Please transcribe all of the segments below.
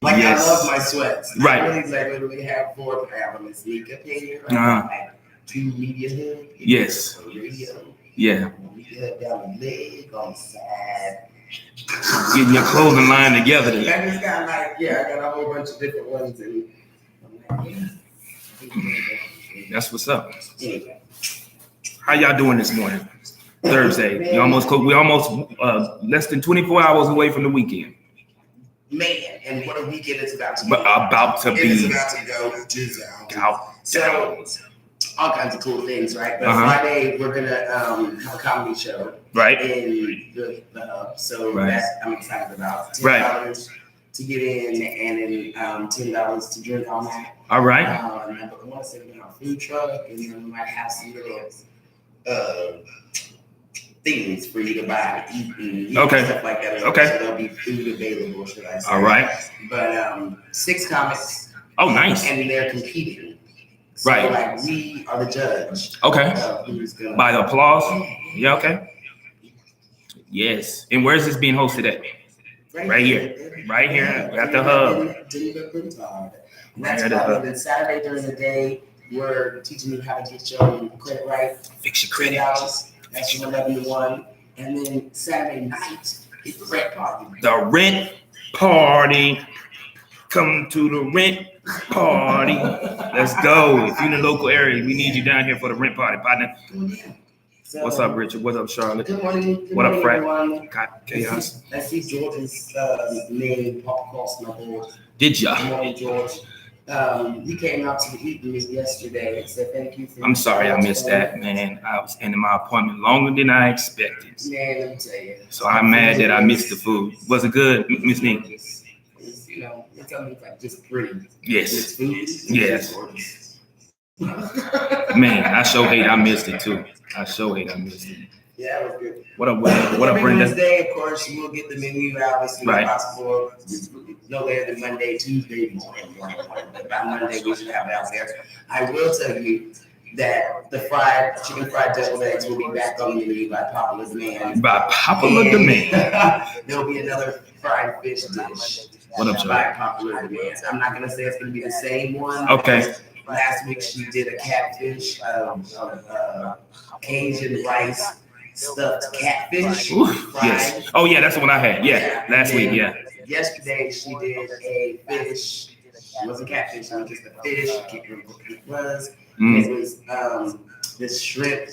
Like, yes. I love my sweats. Right. I really literally have 4. I have a Ms.Neka pair. Like Tha1Media hood. Yes. Radio. Yeah. Media down the leg on the side. Getting your clothing line together. I just got like, I got a whole bunch of different ones, and I'm like, That's what's up. Anyway. How y'all doing this morning? Thursday. We almost less than 24 hours away from the weekend. Man, and what a weekend it's about to be. But about to be. It's about to go down. So, all kinds of cool things, right? But Friday, we're going to have a comedy show. Right. In the hub. So that I'm excited about. $10 to get in, and then $10 to drink all night. All right. I want to say we're going to have a food truck, and then we might have some little things for you to buy to eat and stuff like that. Okay. So there'll be food available, should I say. All right. But 6 comics. Oh, nice. And they're competing. So, right. Like, we are the judge. Okay. Who's gonna by the applause? Yeah, okay. Yes. And where's this being hosted at? Right here. Right here at the hub. And that's fun. And Saturday during the day, we're teaching you how to get your credit right. Fix your credit. That's from 11 to 1. And then Saturday night is the rent party. The rent party. Come to the rent party. Let's go. If you're in the local area, we need you down here for the rent party, partner. So, what's up, Richard? What's up, Charlotte? Good morning. What up, Fred? Chaos. I see George's name pop across my board. Did ya? Good morning, George. He came out to the eating yesterday and said thank you for. I'm sorry I missed that, man. I was in my appointment longer than I expected. Man, let me tell you. So I'm mad that I missed the food. Was it good, Ms.Neka? You know, it's like just pretty. Yes. It's food. Yes. Man, I sure hate I missed it too. Yeah, it was good. What up, Brenda? Wednesday, of course, we'll get the menu out as soon as possible. No later than Monday, Tuesday morning. But by Monday, we should have it out there. I will tell you that the chicken fried deviled eggs will be back on the menu by popular demand. There'll be another fried fish dish. What up, by popular demand. I'm not going to say it's going to be the same one. Okay. Last week, she did a catfish, Cajun rice stuffed catfish. Yes. Oh, yeah, that's the one I had. Yeah, last week, yeah. Yesterday, she did a fish. It wasn't catfish, it was just a fish. I can't remember what it was. It was this shrimp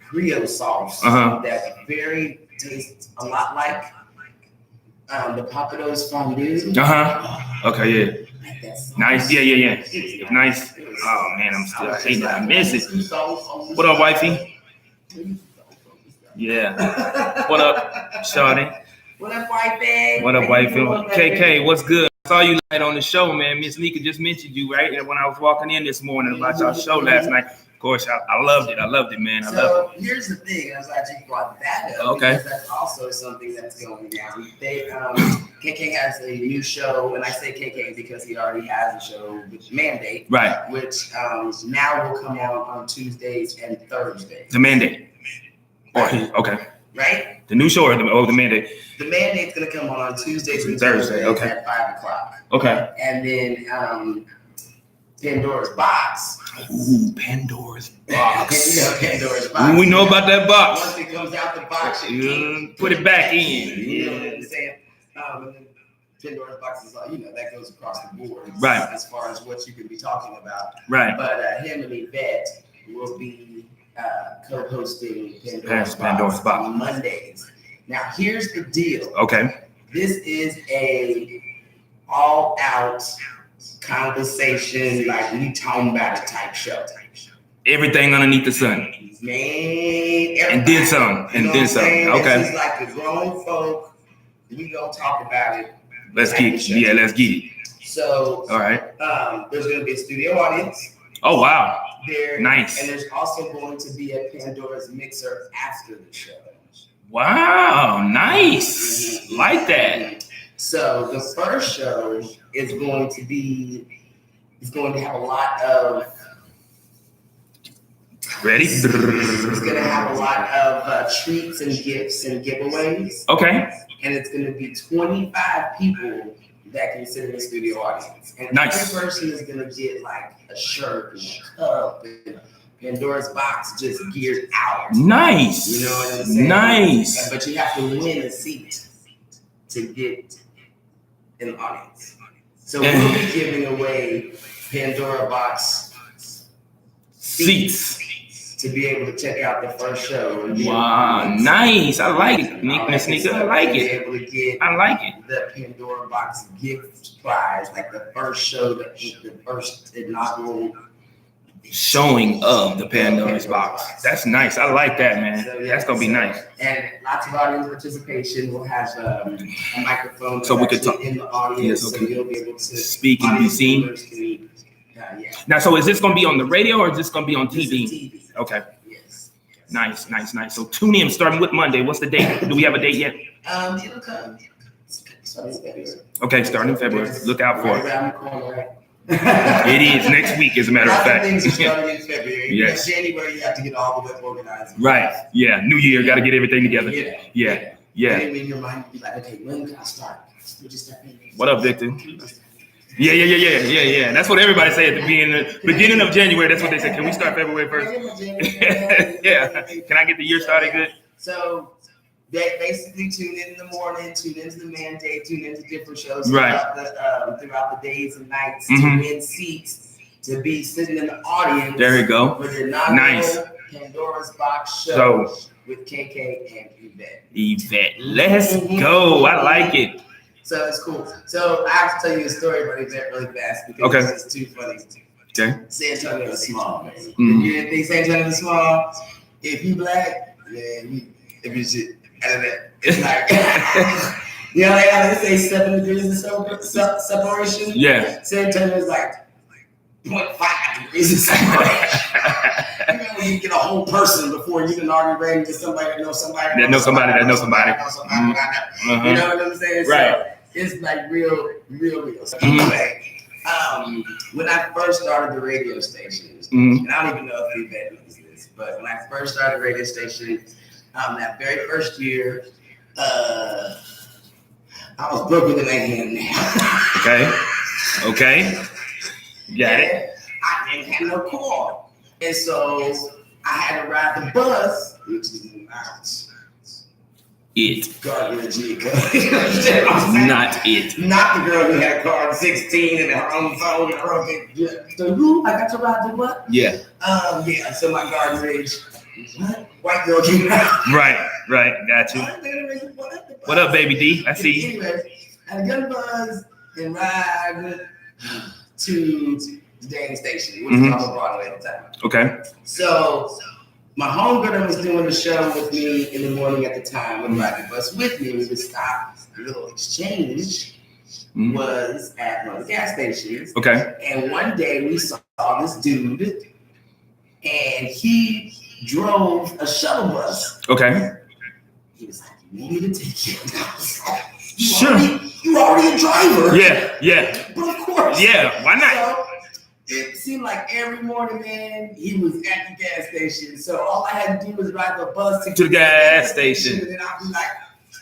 Creole sauce that tastes a lot like the Papados fondue. Okay, yeah. Nice. Yeah. Nice. Oh man, I hate that I miss it. What up, wifey? Yeah. What up, Shawty? What up, wifey? What up, wifey? KK, what's good? I saw you night on the show, man. Ms.Neka just mentioned you right when I was walking in this morning about your show last night. Of course, I loved it, man. I loved it. Here's the thing. I was glad you brought that up. Okay. Because that's also something that's going down. KK has a new show, and I say KK because he already has a show, which Mandate. Right. Which now will come on Tuesdays and Thursdays. The Mandate. Okay. Right? The new show or the Mandate? The Mandate's going to come on Tuesdays and Thursdays. Okay. At 5 o'clock. Okay. And then Pandora's Box. Ooh, Pandora's Box. You know Pandora's Box. We know about that box. Once it comes out the box, put it back in. You know what I'm saying? And then Pandora's Box is that goes across the board. Right. As far as what you can be talking about. Right. But him and Yvette will be co-hosting Pandora's Box on Mondays. Now, here's the deal. Okay. This is a all-out conversation, like we talking about it type show. Everything underneath the sun. Man, and then some. Okay. It's like the grown folk. We gonna talk about it. Let's get it. So, all right. There's gonna be a studio audience. Oh wow. Nice. And there's also going to be a Pandora's mixer after the show. Wow, nice. Like that. So the first show is going to have a lot of. Ready? It's going to have a lot of treats and gifts and giveaways. Okay. And it's going to be 25 people that can sit in the studio audience. And nice. every person is gonna get like a shirt and a cup and Pandora's box just geared out. Nice. You know what I'm saying? Nice. But you have to win a seat to get in the audience. So we'll be giving away Pandora box seats to be able to check out the first show. Wow, nice. I like it, Ms.Neka. I like it. Able to get I like it. The Pandora box gift prize, like the first show, the first inaugural showing of the Pandora's box. That's nice. I like that, man. So, that's gonna be nice. And lots of audience participation. We'll have a microphone so we could talk in the audience, yes, okay. so you'll be able to speak and be seen. Yeah. Now, so is this gonna be on the radio or is this gonna be on TV? TV. Okay. Yes. Nice. So tune in starting with Monday. What's the date? Do we have a date yet? It'll come. Starting in February. Okay, starting in February. Look out for it. Around the corner. It is next week, as a matter of fact. Things are starting in February. Yes. January, you have to get all the way organized. Right. Yeah. New year, got to get everything together. Yeah. And in your mind, you be like, okay, when can I start? We just start. What up, Victor? Yeah. That's what everybody say at the beginning of January. That's what they say. Can we start February 1st? Yeah. Can I get the year started good? So they basically tune in the morning, tune into the mandate, tune into different shows throughout the days and nights to win seats, to be sitting in the audience. There you go. For the inaugural Pandora's Box show with KK and Yvette. Let's go. I like it. So it's cool. So I have to tell you a story about Yvette really fast because it's too funny. Okay. San Antonio is small, man. If you didn't think San Antonio is small, if you black, man, if you shit. It's like, you know, they say 7 degrees of separation. Yeah. San Antonio is like 0.5 degrees of separation. You know, when you get a whole person before you can already ran into somebody that knows somebody. You know what I'm saying? Right. So it's like real. So anyway, when I first started the radio station, and I don't even know if Yvette knows this, but when I first started the radio station, that very first year, I was broke with a hand now. Okay. Got it. I didn't have no car. And so I had to ride the bus, which is garbage. Not it. Not the girl who had a car at 16 and her own phone and her own. So who? I got to ride the what? Yeah. So my garbage. White girl came out. Right. Got you. What up, baby D? I see you. Anyway, I had a gun buzz and ride to the dang station, which was on Broadway at the time. Okay. So my homegirl that was doing the show with me in the morning at the time would ride the bus with me. We would stop. The little exchange was at one of the gas stations. Okay. And one day we saw this dude, and he drove a shuttle bus. Okay. He was like, "You want me to take you?" Sure. You already a driver. Yeah. But of course. Yeah. Why not? So it seemed like every morning, man, he was at the gas station. So all I had to do was ride the bus to the gas station, and then I'd be like,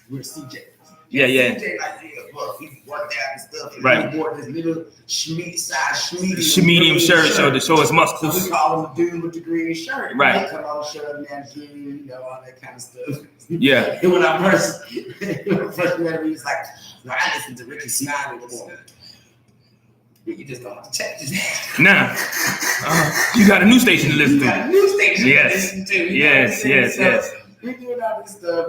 "Where's CJ?" Yeah. CJ like, look, he worked out and stuff. And right. He wore this little medium shirt to show his muscles. So we call him the dude with the green shirt. Right. Come on, shirt, man, you know, all that kind of stuff. Yeah. And when I first met him, he was like, I listen to Ricky Smiley in the morning. You just don't have to check this. Nah. You got a new station to listen to. You got a new station to listen to. Yes. We doing all this stuff.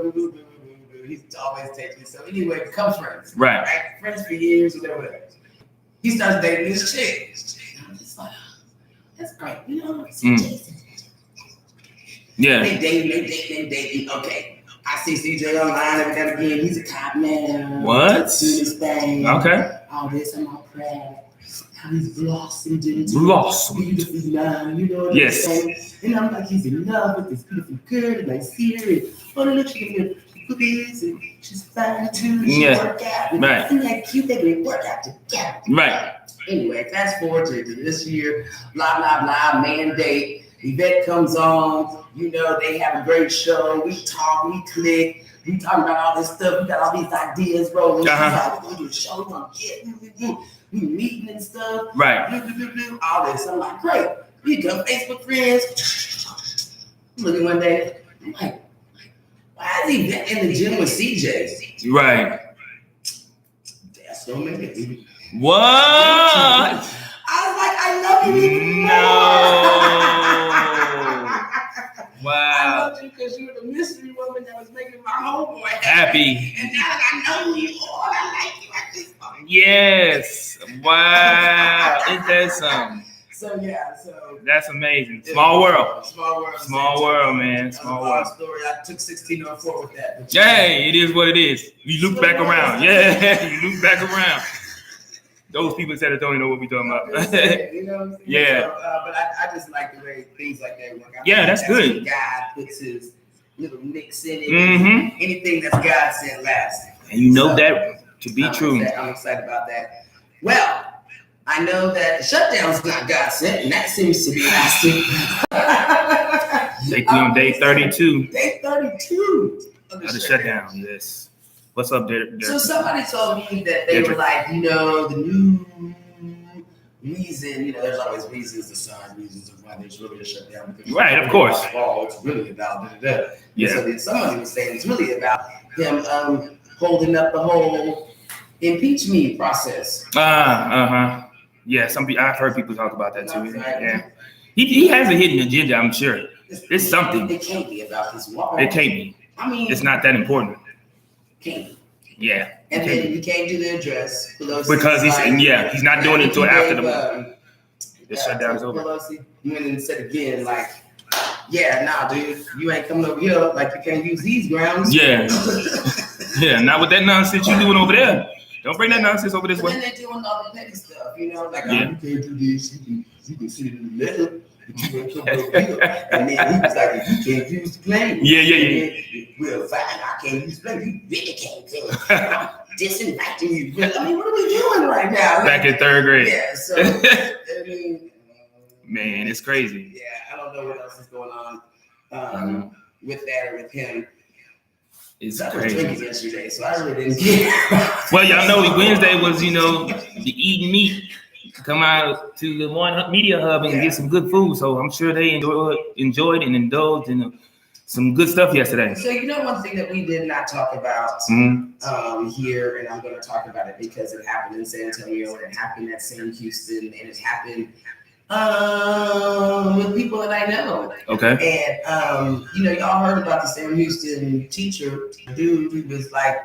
He always takes me. So anyway, become friends. Right. Friends for years, whatever. He starts dating this chick. I'm just like, that's great. You know, Jason. Yeah. They dating. Okay. I see CJ online every now and again. He's a cop now. What? Do this thing. Okay. All this, I'm all proud. How he's blossomed into beautiful man, you know what I'm saying? And I'm like, he's in love with this beautiful girl, and I see her, and look at her boobies, and she's fine too. She work out, and isn't that cute? They're going to work out together. Right. Anyway, fast forward to this year, blah, blah, blah, mandate. Yvette comes on, you know, they have a great show. We talk, we click. we talking about all this stuff. We got all these ideas, bro. We're gonna do a show. We're gonna get we meeting and stuff. Right. All this. I'm like, great. We become Facebook friends. Looking one day, I'm like, why is he in the gym with CJ? Right. That's so many. What? I was like, I love you even more. Wow. I loved you because you were the mystery woman that was making my homeboy happy. And now that I know who you are, I like you at this point. Yes. Wow. Isn't that something? So yeah, so that's amazing. Small world. Small world. Small world, man. Small world. Story. I took 1604 with that. Hey, it is what it is. You loop back around. Yeah, you loop back around. Those people said it don't even know what we're talking about. You know what I'm saying? Yeah. So, but I just like the way things like that work. Yeah, that's good. God puts his little mix in it. Mm-hmm. Anything that's God sent lasts. And you know that to be true. I'm excited about that. Well, I know that the shutdown's not God sent, and that seems to be lasting. They be on day 32. Day 32 of the shutdown. Yes. What's up there? So somebody told me that they were like, you know, the new reason, you know, there's always reasons aside, reasons of why there's really a shutdown. Right, of course. Oh, it's really about da-da-da. Yeah. So then somebody was saying it's really about him holding up the whole impeach me process. Yeah, I've heard people talk about that too. Yeah. He has a hidden agenda, I'm sure. It's something. It can't be about this wall. It can't be. I mean, it's not that important. Can't. Yeah. And then you can't do the address. Because he's not doing it until after the shutdown is over. Pelosi went and said again, like, yeah, nah, dude, you ain't coming over here. Like, you can't use these grounds. Yeah. Yeah, not with that nonsense you doing over there. Don't bring that nonsense over this way. And then they're doing all the petty stuff, you know, like, you can't do this. You can sit in the letter. But you ain't coming over here. And then he was like, if you can't use the plane. Yeah. Well, fine, I can't use the plane. You really can't do it. I'm disinviting you. I mean, what are we doing right now? Back in third grade. Yeah, so, I mean. Man, it's crazy. Yeah, I don't know what else is going on with that or with him. It's I was crazy. drinking yesterday, so I really didn't care. Well, y'all know Wednesday was, the eating meat. Come out to the Tha1Media hub and get some good food. So I'm sure they enjoyed and indulged in some good stuff yesterday. So one thing that we did not talk about here, and I'm going to talk about it because it happened in San Antonio, and it happened at Sam Houston, and it happened with people that I know. Okay. And y'all heard about the Sam Houston teacher, dude who was like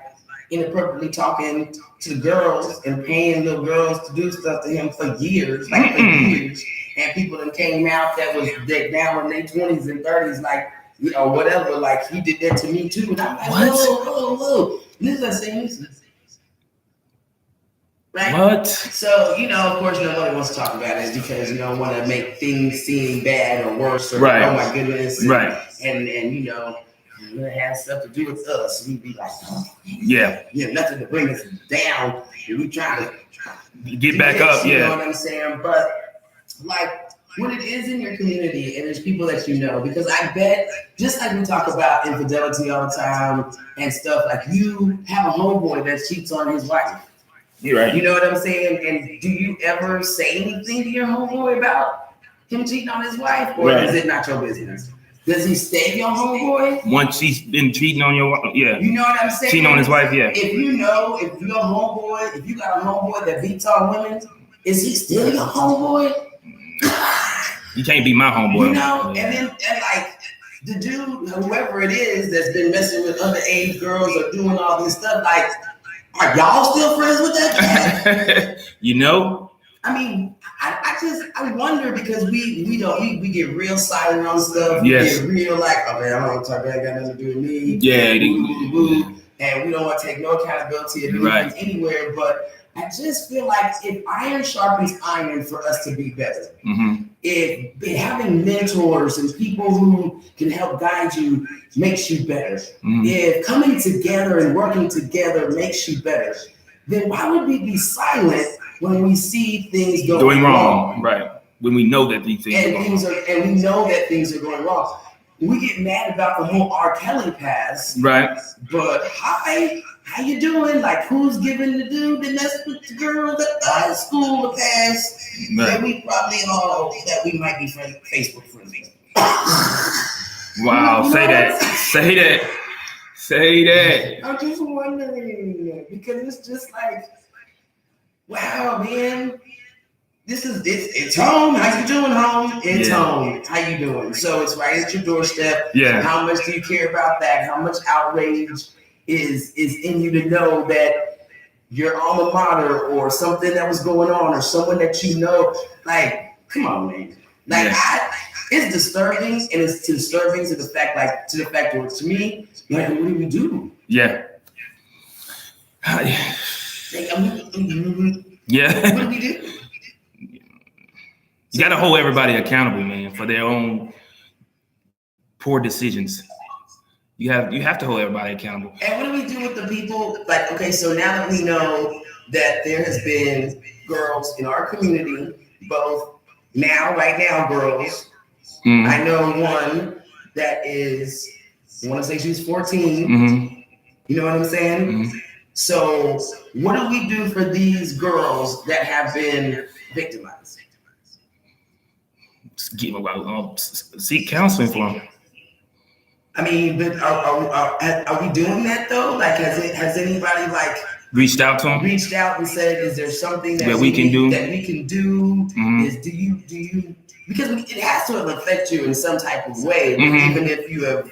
inappropriately talking to the girls and paying little girls to do stuff to him for years, years. And people that came out that now in their 20s and 30s, like, whatever, like he did that to me too. And I'm like, whoa. This is Sam Houston. Right? What? So, of course, nobody wants to talk about it because you don't want to make things seem bad or worse or, oh my goodness. And, And it has stuff to do with us. We'd be like, nothing to bring us down. We trying to get back up. You know what I'm saying? But like when it is in your community and there's people that because I bet just like we talk about infidelity all the time and stuff, like you have a homeboy that cheats on his wife. You're right. You know what I'm saying? And do you ever say anything to your homeboy about him cheating on his wife, or is it not your business? Does he stay your homeboy? Once he's been cheating on your wife, You know what I'm saying? Cheating on his wife, if you got a homeboy that beats on women, is he still your homeboy? You can't be my homeboy. And like the dude, whoever it is that's been messing with underage girls or doing all this stuff, like, are y'all still friends with that cat? I mean, I wonder because we get real silent on stuff. Yes. We get real like, I don't want to talk about it, got nothing to do with me. Yeah. And we don't want to take no accountability of anything anywhere. But I just feel like if iron sharpens iron for us to be better, if having mentors and people who can help guide you makes you better, if coming together and working together makes you better, then why would we be silent when we see things going wrong? Right. When we know that these things and we know that things are going wrong. we get mad about the whole R. Kelly pass. Right. But hi, how you doing? Like, who's giving the dude that messed with the girl at high school the pass? Right. That we probably all that we might be Facebook friends with. Wow, say that. Say that. I'm just wondering because it's just like, wow, man. It's home. How you doing, home? It's home. How you doing? So it's right at your doorstep. Yeah. How much do you care about that? How much outrage is in you to know that your alma mater or something that was going on or someone that you know? Like, come on, man. Like, it's disturbing, and it's disturbing to the fact that to me, like, what do we do? Yeah. Like, yeah. What do we do? You gotta hold everybody accountable, man, for their own poor decisions. You have to hold everybody accountable. And what do we do with the people? Like, okay, so now that we know that there has been girls in our community, both right now, girls. Mm-hmm. I know one that is, I want to say she's 14. Mm-hmm. You know what I'm saying? Mm-hmm. So what do we do for these girls that have been victimized? Seek counseling for them. I mean, but are we doing that though? Like, has anybody like reached out to them? Reached out and said, "Is there something that we can do? That we can do? Mm-hmm. Do you? Because it has to affect you in some type of way, mm-hmm. even if you have,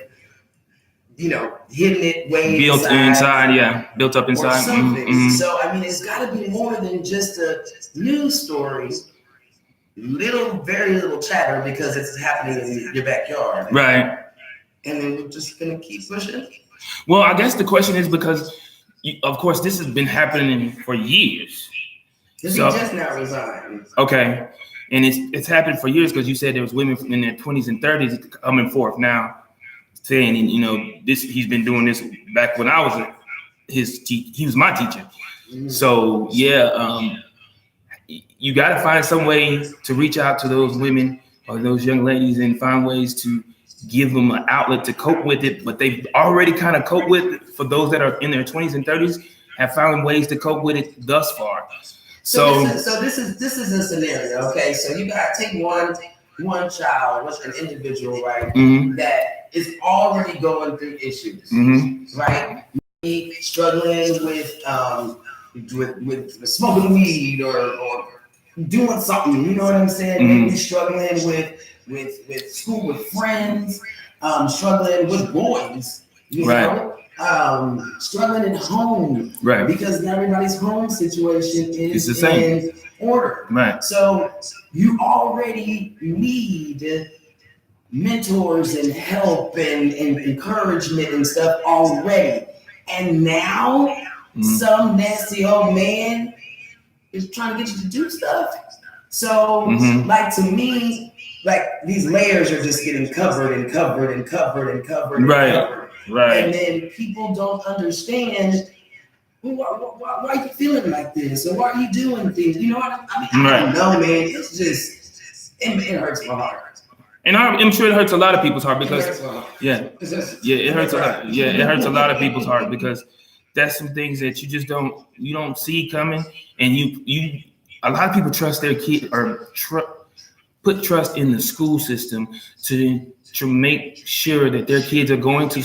hidden it way built up inside. Or something. Mm-hmm. So I mean, it's got to be more than just a news story. Very little chatter because it's happening in your backyard. Right. And then we're just going to keep pushing? Well, I guess the question is because, of course, this has been happening for years. Because he just now resigned. Okay. And it's happened for years because you said there was women in their 20s and 30s coming forth now saying, he's been doing this back when I was he was my teacher. Mm-hmm. So, you got to find some way to reach out to those women or those young ladies and find ways to give them an outlet to cope with it. But they've already kind of coped with it. For those that are in their 20s and 30s, have found ways to cope with it thus far. So this is a scenario. Okay, so you got to take one child, an individual, right, mm-hmm. that is already going through issues, mm-hmm. right? Maybe struggling with smoking weed or doing something, you know what I'm saying? Mm-hmm. Maybe struggling with school, with friends, struggling with boys, you know, struggling at home, right? Because not everybody's home situation is the same. In order, right? So you already need mentors and help and encouragement and stuff already, and now some nasty old man is trying to get you to do stuff. So, like, to me, like, these layers are just getting covered and covered and covered and covered and covered. Right. And then people don't understand, why are you feeling like this? Or why are you doing things? You know what I mean? I don't know, man. It's just, it hurts my heart. And I'm sure it hurts a lot of people's heart because, it hurts a lot. Yeah, it hurts a lot of people's heart because that's some things that you don't see coming. And a lot of people trust their kid or put trust in the school system to make sure that their kids are going to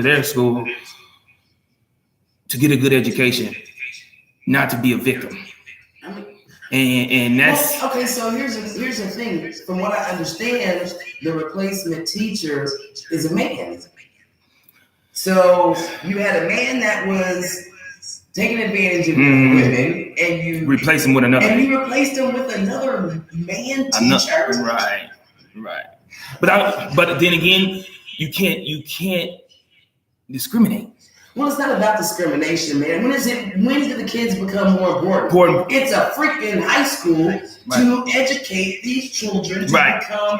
their school to get a good education, not to be a victim. And that's okay. So here's the thing. From what I understand, the replacement teacher is a man. So you had a man that was taking advantage of women, and you replace him with another. And you replaced him with another man teacher. Right. But then again, you can't discriminate. Well, it's not about discrimination, man. When do the kids become more important? It's a freaking high school to educate these children to become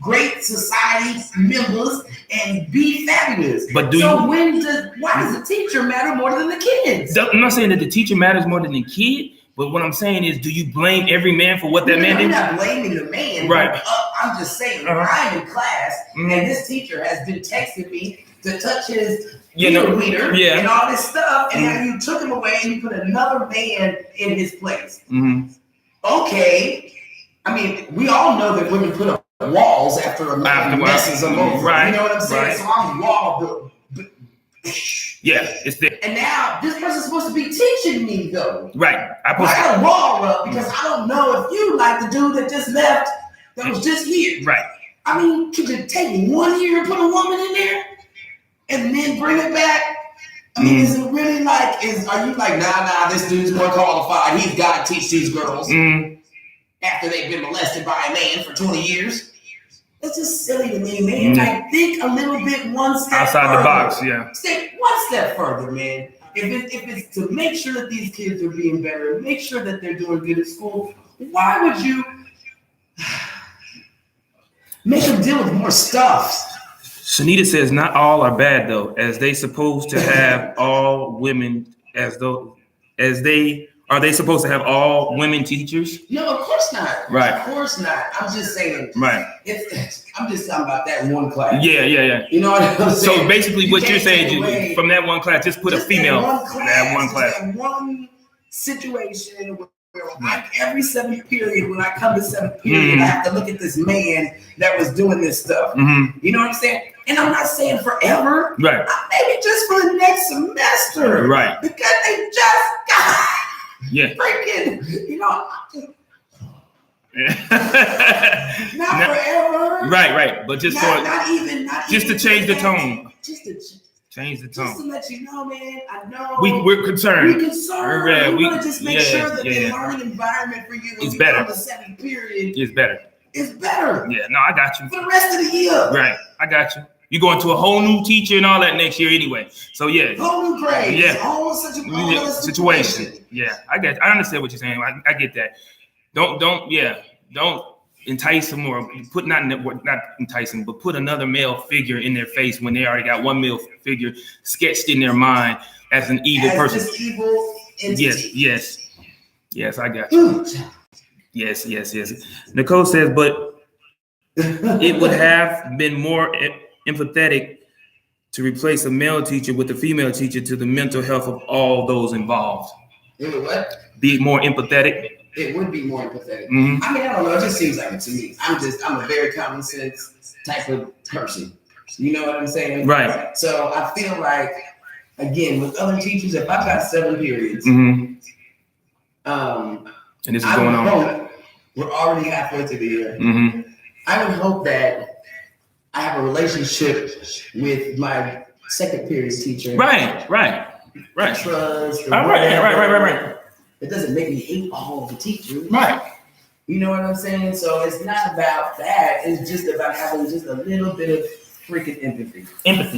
great society members and be fabulous. But why does the teacher matter more than the kids? I'm not saying that the teacher matters more than the kid, but what I'm saying is, do you blame every man for what that man did? I'm not blaming the man. Right. I'm just saying, I'm in class, and this teacher has been texting me to touch his meter and all this stuff, and then you took him away and you put another man in his place. Okay, I mean, we all know that women put up walls after a man messes them over. Right. You know what I'm saying? Right. So I'm wall building. It's there. And now this person's supposed to be teaching me though. Right. I got a wall up because I don't know if you like the dude that just left that was just here. Right. I mean, could you take 1 year and put a woman in there and then bring it back? I mean, is it really like, are you like, nah, this dude's more qualified. He's got to teach these girls after they've been molested by a man for 20 years? That's just silly to me, man. Like, think a little bit one step outside further. The box, yeah. Stay one step further, man. If it's to make sure that these kids are being better, make sure that they're doing good at school, why would you make them deal with more stuff? Shanita says not all are bad though, as they supposed to have all women are they supposed to have all women teachers? No, of course not. Right. Of course not. I'm just saying. Right. I'm just talking about that one class. Yeah. You know what I'm saying? So basically, what you're saying, from that one class, just put a female. That one class. That one situation where, like, every seventh period, when I come to seventh period, I have to look at this man that was doing this stuff. You know what I'm saying? And I'm not saying forever. Right. Maybe just for the next semester. Right. Because they just got. Freaking, not forever. Right. But just not even to change the tone. Just to change the tone. Just to let you know, man. I know we're concerned. We're concerned. We want to just make sure that the learning environment for you when you come to seventh period is better. It's better. Yeah. No, I got you. For the rest of the year. Right. I got you. You're going to a whole new teacher and all that next year anyway. So whole new grade. Whole situation. Yeah, I understand what you're saying. I get that. Don't entice them or not entice them, but put another male figure in their face when they already got one male figure sketched in their mind as an evil person. This evil entity. Yes, I got you. Yes. Nicole says, but it would have been more empathetic to replace a male teacher with a female teacher to the mental health of all those involved. It would what? Be more empathetic. It would be more empathetic. I mean, I don't know. It just seems like it to me. I'm a very common sense type of person. You know what I'm saying? Right. So I feel like, again, with other teachers, if I've got 7 periods, and this is going on. We're already halfway through the year. I would hope that I have a relationship with my second period teacher. Right. Trust. Right. It doesn't make me hate all of the teachers. Right. You know what I'm saying? So it's not about that. It's just about having just a little bit of freaking empathy.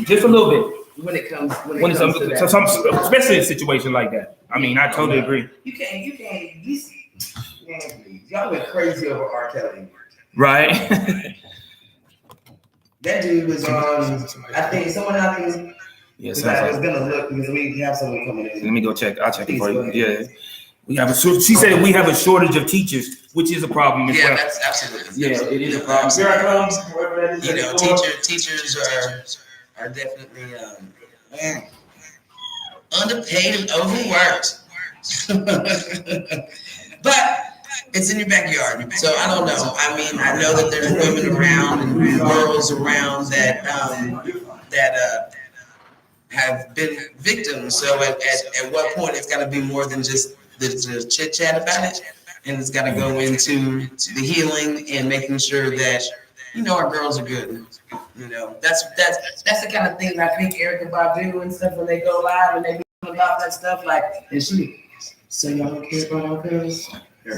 Just a little bit. When it comes to that. Especially in a situation like that. I mean, I totally agree. You can't. Y'all went crazy over R. Kelly. Right. That dude was on, I think someone out there. Yes, I was gonna look because we have someone coming in. Let me go check. I'll check it for you. Yeah. She said we have a shortage of teachers, which is a problem as well. That's absolutely. Yeah, it is a problem. Here I come. Teachers are definitely underpaid and overworked. But it's in your backyard, so I don't know. I mean, I know that there's women around and girls around that have been victims. So at what point it's got to be more than just the chit chat about it, and it's got to go into the healing and making sure that our girls are good. That's the kind of thing I think Erykah Badu and stuff when they go live and they be about that stuff and she. So y'all don't care about our girls?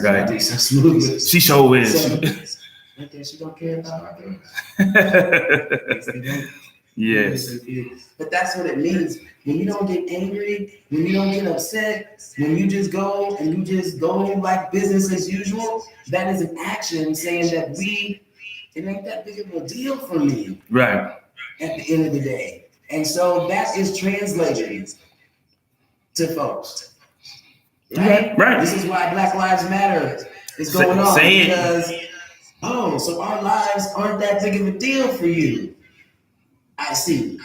Right. So smooth. She sure is. She don't care about our girls. Yes. But that's what it means. When you don't get angry, when you don't get upset, when you just go like business as usual, that is an action saying that it ain't that big of a deal for me. Right. At the end of the day. And so that is translated to folks. Right. Right. This is why Black Lives Matter is going on. Say because oh, so our lives aren't that big of a deal for you. I see.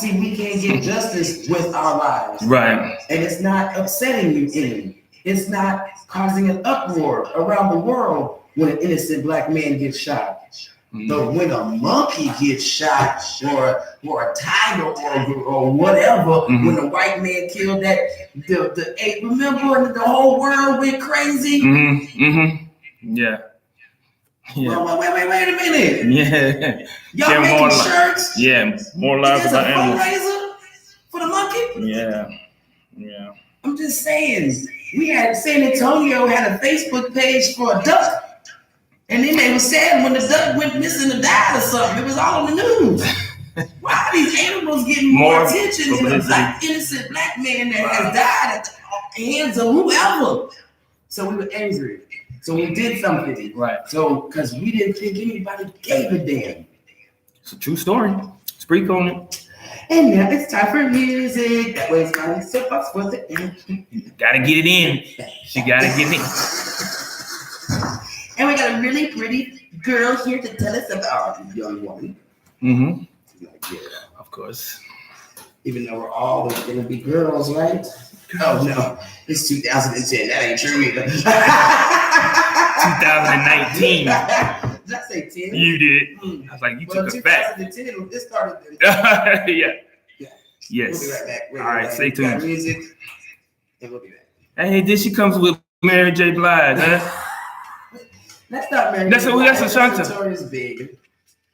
We can't get justice with our lives. Right. And it's not upsetting you any. It's not causing an uproar around the world when an innocent black man gets shot. But when a monkey gets shot, or a tiger, or whatever, when a white man killed that the ape, remember, the whole world went crazy. Yeah. Wait a minute. Yeah. Y'all making shirts? Yeah. More lives about animals. Fundraiser for the monkey? Yeah. I'm just saying. We had San Antonio had a Facebook page for a duck. And then they were sad when the duck went missing or died or something. It was all in the news. Why are these animals getting more attention than a innocent black man that has died at the hands of whoever? So we were angry. So we did something. Right. So, because we didn't think anybody gave a damn. It's a true story. Speak on it. And now it's time for music. That was my soapbox for the end. Gotta get it in. She gotta get it in. And we got a really pretty girl here to tell us about our young woman. Of course. Even though we're all going to be girls, right? Oh, no. It's 2010. That ain't true either. 2019. Did I say 10? You did. I was like, you took it back. 2010, it started. Yeah. We'll Yes. be right back. All right, stay tuned. Music, and we'll be back. Hey, then she comes with Mary J. Blige, huh? That's not Mary. That's Ashanta. Notorious big.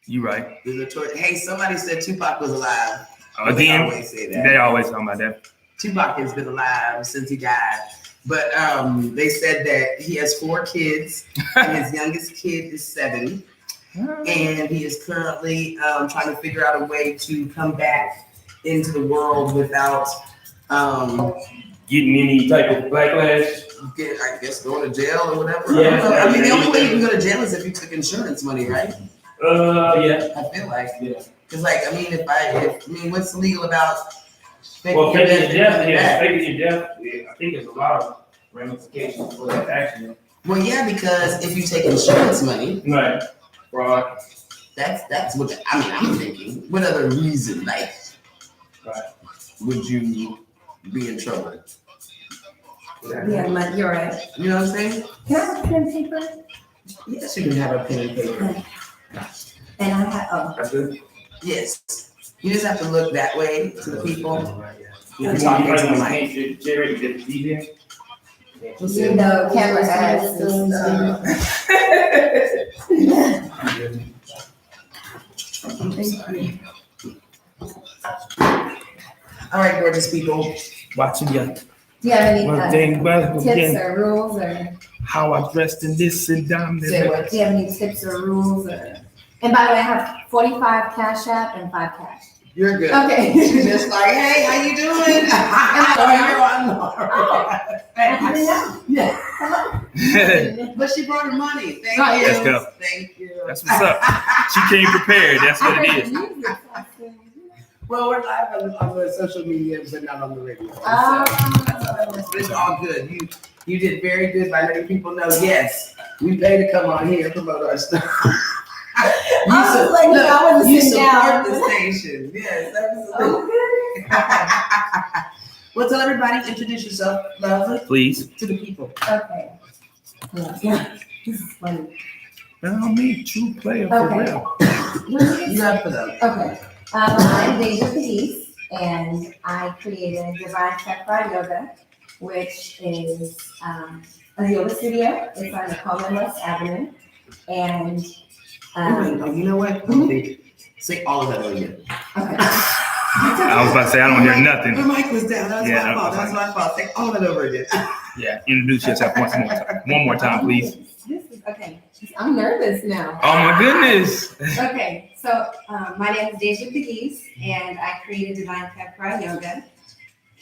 You right. Hey, somebody said Tupac was alive. Again, they always say that. They always talk about that. Tupac has been alive since he died. But they said that he has 4 kids, and his youngest kid is 7. And he is currently trying to figure out a way to come back into the world without getting any type of backlash. I guess going to jail or whatever. Yeah. I mean, the only way you can go to jail is if you took insurance money, right? Yeah. I feel like. Yeah. Because, I mean, what's illegal about faking your death? Faking your death, I think there's a lot of ramifications for that action. Well, yeah, because if you take insurance money, right, fraud. That's what I'm thinking. What other reason, would you be in trouble? Yeah, you're right. You know what I'm saying? Can I have a pen and paper? Yes, you can have a pen and paper. And I have, That's good. Yes. You just have to look that way to the people. You're talking to the mic. Jerry, did you see no camera has. All right, gorgeous people. watching you? Do you have One any thing, but tips or rules or? how I dressed in this and down Say there. what? Do you have any tips or rules or? And by the way, I have 45 Cash App and 5 cash. You're good. Okay. She's just like, hey, how you doing? Yeah. But she brought her money. Thank Right. you. Let's go. Thank you. That's what's up. She came prepared. That's what it is. Well, we're live on the social media, but not on the radio. But it's all good. You did very good by letting people know, yes, we pay to come on here and promote our stuff. You support the station. Yes, absolutely. Well, tell everybody, introduce yourself, love, Please. to the people. Okay. Yeah. This is funny. I'm a true player for Okay. real. You got to put up. Okay. I'm Deja Cadiz, and I created Divine Tha1Radio, which is a yoga studio. It's on Commonwealth Avenue. And You know what? Say all of that again. okay. I was about to say, I don't hear nothing. The mic was down. That's Yeah, my fault. That's my fault. Say all of it over again. Yeah, introduce yourself one more time, please. This is okay. I'm nervous now. Oh my goodness. Okay, so my name is Deja Cadiz, and I created Divine Tha1Radio.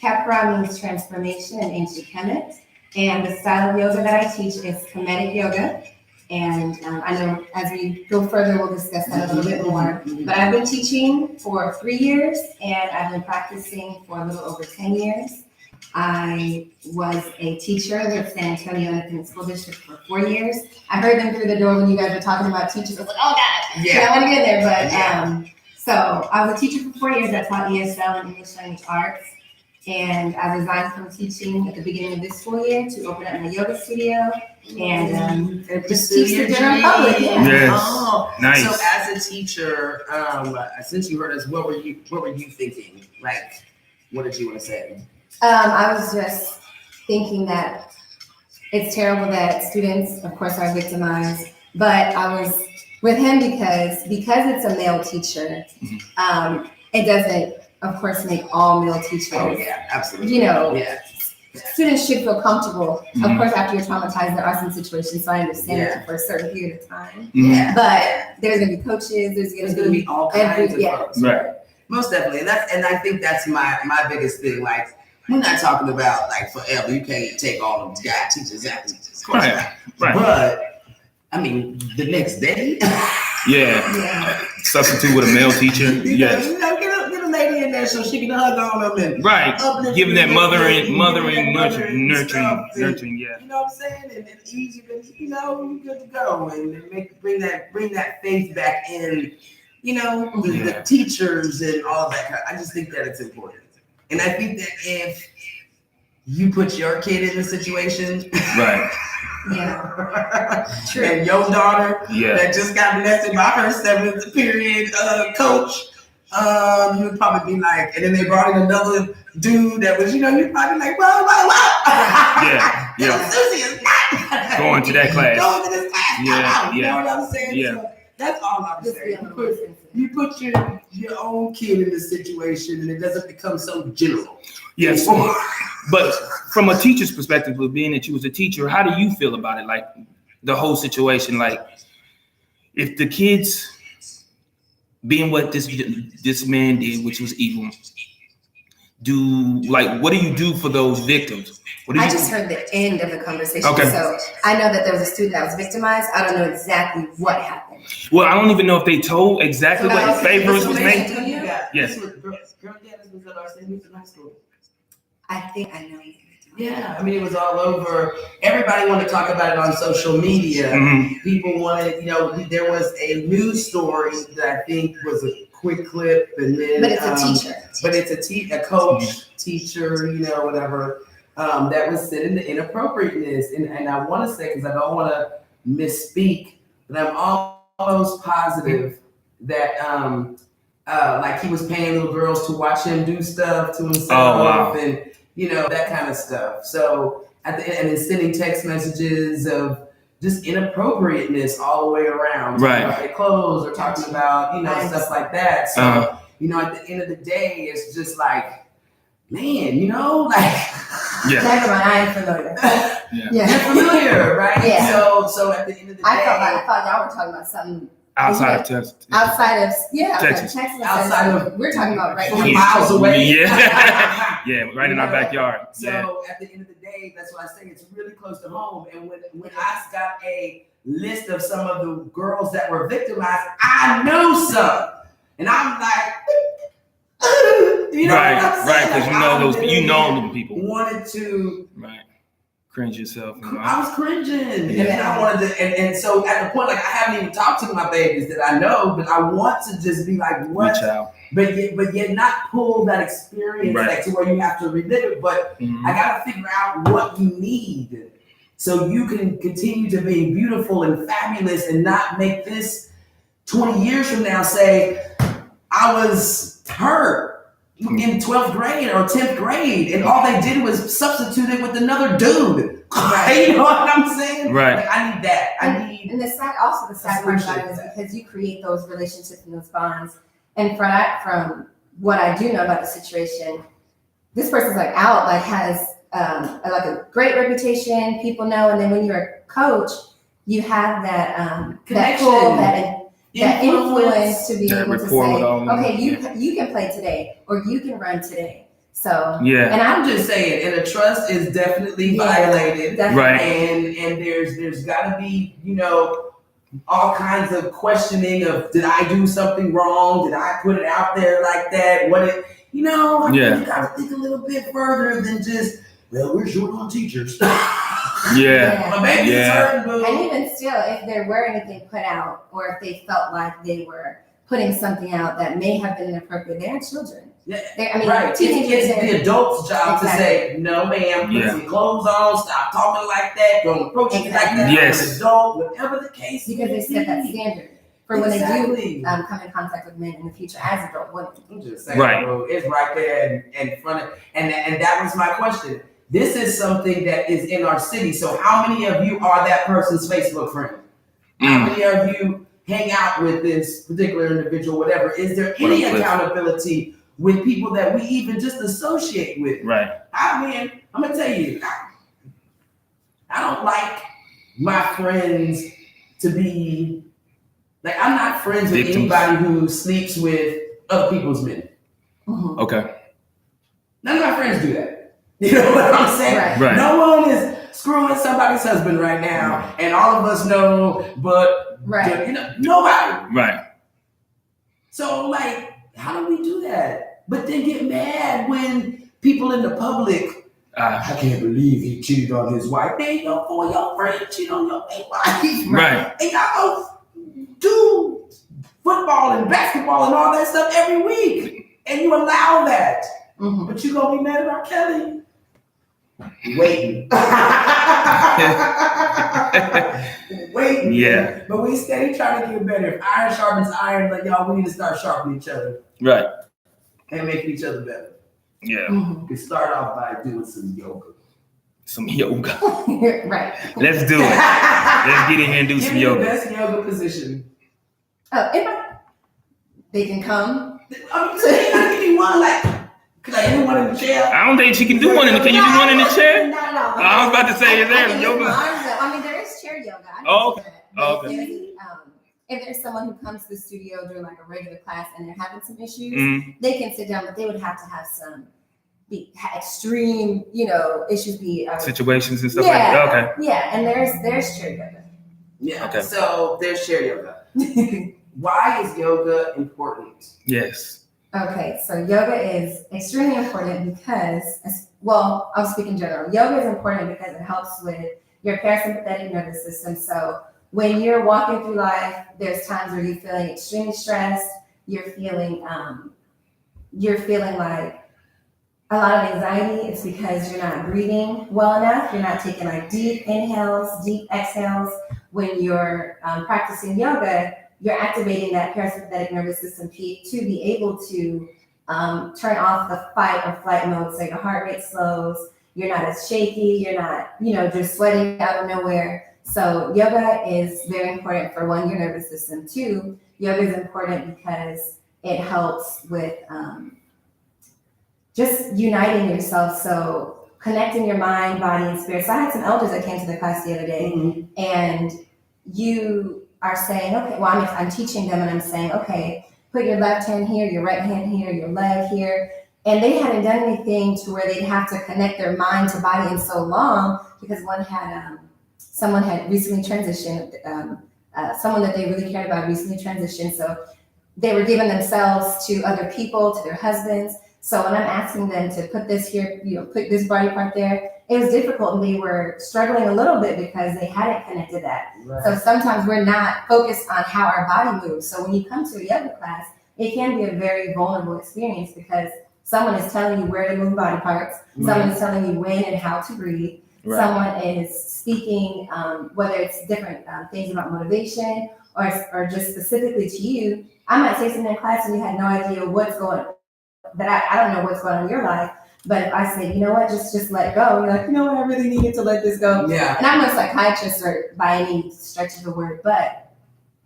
Tha1 means transformation in ancient Kemet, and the style of yoga that I teach is Kemetic yoga. And I know as we go further, we'll discuss that a little bit more. But I've been teaching for 3 years, and I've been practicing for a little over 10 years. I was a teacher with San Antonio Independent School District for 4 years. I heard them through the door when you guys were talking about teachers. I was like, oh God, yeah, I want to get there. But so I was a teacher for 4 years. I taught ESL and English Language Arts. And I resigned from teaching at the beginning of this school year to open up my yoga studio and just teach the general public. Yeah. Yes. Oh, nice. So as a teacher, since you heard us, what were you thinking? Like, what did you want to say? I was just thinking that it's terrible that students, of course, are victimized. But I was with him because it's a male teacher. It doesn't, of course, make all male teachers. Oh yeah, absolutely. You know, yeah. Students should feel comfortable. Of course, after you're traumatized, there are some situations, so I understand it for a certain period of time. Yeah. But there's gonna be coaches. There's gonna be all kinds of folks. Right. Most definitely, and I think that's my biggest thing. Like, we're not talking about like forever. You can't take all of the guy teachers out. Of course not. Right. But I mean, the next day. Yeah. Substitute with a male teacher. Yes. Get a lady in there so she can hug on them and Giving that mothering, nurturing. Yeah. You know what I'm saying? And it's easy to, you're good to go and bring that faith back in. The teachers and all that. I just think that it's important, and I think that if you put your kid in a situation, right. Yeah. True. And your daughter that just got molested by her 7th period coach, you would probably be like, and then they brought in another dude that was, you'd probably like, whoa. Yeah. Susie is not going to that class. Going to this class. Yeah. You know what I'm saying? Yeah. So that's all I'm saying. You put your own kid in this situation and it doesn't become so general. Yes. But from a teacher's perspective, with being that you was a teacher, how do you feel about it? Like the whole situation, like if the kids being what this man did, which was evil, what do you do for those victims? I just heard the end of the conversation. Okay. So I know that there was a student that was victimized. I don't know exactly what happened. Well, I don't even know if they told exactly what favors was made. Yes. Girl, this was at our St. Luke's high school. I think I know. Yeah, I mean, it was all over. Everybody wanted to talk about it on social media. People wanted, there was a news story that I think was a quick clip, and then. But it's a teacher. But it's a coach, teacher, whatever. That was said in the inappropriateness, and I want to say, because I don't want to misspeak, but I'm almost positive that like he was paying little girls to watch him do stuff to himself, and that kind of stuff. So and then sending text messages of just inappropriateness all the way around, right? About their clothes or talking about stuff like that. So at the end of the day, it's just like, man, Never mind, I am familiar. You're familiar, right? Yeah. So at the end of the day, I thought y'all were talking about something outside of Texas. Outside of Texas. Outside of we're talking about right here. Miles away. Yeah, right in our backyard. So at the end of the day, that's why I say it's really close to home. And when I got a list of some of the girls that were victimized, I knew some, and I'm like. What I'm saying? Because you know them people. Wanted to cringe yourself. I was cringing, and I wanted to, and so at the point, like I haven't even talked to my babies that I know, but I want to just be like, what? But yet not pull that experience like to where you have to relive it. But I got to figure out what you need so you can continue to be beautiful and fabulous, and not make this 20 years from now say I was hurt in 12th grade or 10th grade, and all they did was substitute it with another dude. You know what I'm saying? Right. Like, I need that. And the sad part about it is because you create those relationships and those bonds. And from what I do know about the situation, this person's has a great reputation. People know, and then when you're a coach, you have that connection, that influence to be able to say, okay, you can play today, or you can run today. So and I'm just saying, and the trust is definitely violated, right? And there's got to be all kinds of questioning of, did I do something wrong? Did I put it out there like that? you know, I Yeah. think you got to think a little bit further than just, well, we're short on teachers. Yeah. My baby's hurting, boo. And even still, if there were anything put out, or if they felt like they were putting something out that may have been inappropriate, they're children. Yeah. I mean, Right. teenagers. It's the adult's job to say, no, ma'am, put some clothes on, stop talking like that, don't approach me like that. Yes. I'm an adult, whatever the case. Because they set that standard for when they do come in contact with men in the future as adult women. I'm just saying, bro, it's right there in front of, and that was my question. This is something that is in our city. So how many of you are that person's Facebook friend? How many of you hang out with this particular individual, whatever? Is there any accountability with people that we even just associate with? Right. I mean, I'm gonna tell you, I don't like my friends to be like, I'm not friends with anybody who sleeps with other people's men. Mm-hmm. Okay. None of my friends do that. You know what I'm saying? Right. No one is screwing somebody's husband right now, and all of us know, but you know, nobody. Right. So, like, how do we do that? But then get mad when people in the public, I can't believe he cheated on his wife. Man, your friend cheated on your wife. Right. And y'all go do football and basketball and all that stuff every week, and you allow that. Mm-hmm. But you gonna be mad at R. Kelly? Waiting. Waiting. Yeah. But we steady trying to get better. If iron sharpens iron, like y'all, we need to start sharpening each other. Right. And making each other better. Yeah. Mm-hmm. We start off by doing some yoga. Some yoga. Right. Let's do it. Let's get in here and do some yoga. Give me the best yoga position. They can come. I mean, so you gotta give me one, like, could I do one in the chair? I don't think she can do one. Can you do one in the chair? No. I was about to say, is there yoga? I mean, there is chair yoga. Okay. Okay. If there's someone who comes to the studio during like a regular class and they're having some issues, they can sit down, but they would have to have some extreme, issues. Situations and stuff like that. Okay. Yeah, and there's chair yoga. Yeah. Okay. So there's chair yoga. Why is yoga important? Yes. Okay, so yoga is extremely important because, well, I'll speak in general. Yoga is important because it helps with your parasympathetic nervous system. So when you're walking through life, there's times where you're feeling extremely stressed. You're feeling like a lot of anxiety. It's because you're not breathing well enough. You're not taking like deep inhales, deep exhales. When you're practicing yoga, you're activating that parasympathetic nervous system to be able to turn off the fight or flight mode. So your heart rate slows. You're not as shaky. You're not, just sweating out of nowhere. So yoga is very important for one, your nervous system. Two, yoga is important because it helps with just uniting yourself. So connecting your mind, body, and spirit. So I had some elders that came to the class the other day, and you are saying, okay, well, I'm teaching them and I'm saying, okay, put your left hand here, your right hand here, your leg here. And they hadn't done anything to where they'd have to connect their mind to body in so long because someone had recently transitioned, someone that they really cared about recently transitioned. So they were giving themselves to other people, to their husbands. So when I'm asking them to put this here, put this body part there, it was difficult and they were struggling a little bit because they hadn't connected that. Right. So sometimes we're not focused on how our body moves. So when you come to a yoga class, it can be a very vulnerable experience because someone is telling you where to move body parts. Right. Someone is telling you when and how to breathe. Right. Someone is speaking, whether it's different things about motivation or just specifically to you. I might say something in class and you had no idea what's going on. That I don't know what's going on in your life, but if I say, you know what, just let go, you're like, you know what, I really needed to let this go. Yeah. And I'm no psychiatrist or by any stretch of the word, but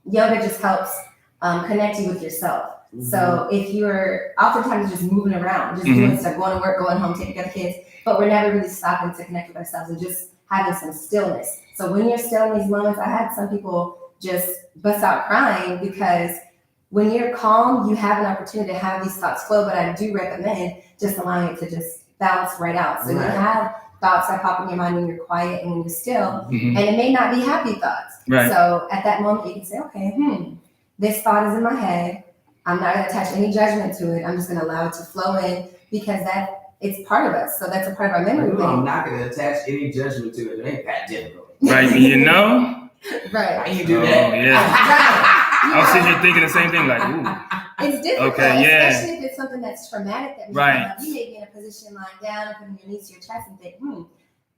yoga just helps connect you with yourself. Mm-hmm. So if you're oftentimes just moving around, just doing stuff, going to work, going home, taking care of the kids, but we're never really stopping to connect with ourselves and just having some stillness. So when you're still in these moments, I had some people just bust out crying because when you're calm, you have an opportunity to have these thoughts flow, but I do recommend just allowing it to just bounce right out. So you have thoughts that pop in your mind when you're quiet and when you're still, and it may not be happy thoughts. Right. So at that moment, you can say, okay, this thought is in my head. I'm not going to attach any judgment to it. I'm just going to allow it to flow in because it's part of us. So that's a part of our memory bank. I'm not going to attach any judgment to it. It ain't that difficult. Right, you know? Right. How you do that? Oh, yeah. I was sitting here thinking the same thing, like, ooh. It's difficult, Okay, yeah. especially if it's something that's traumatic that you may be in a position lying down and putting your knees to your chest and think,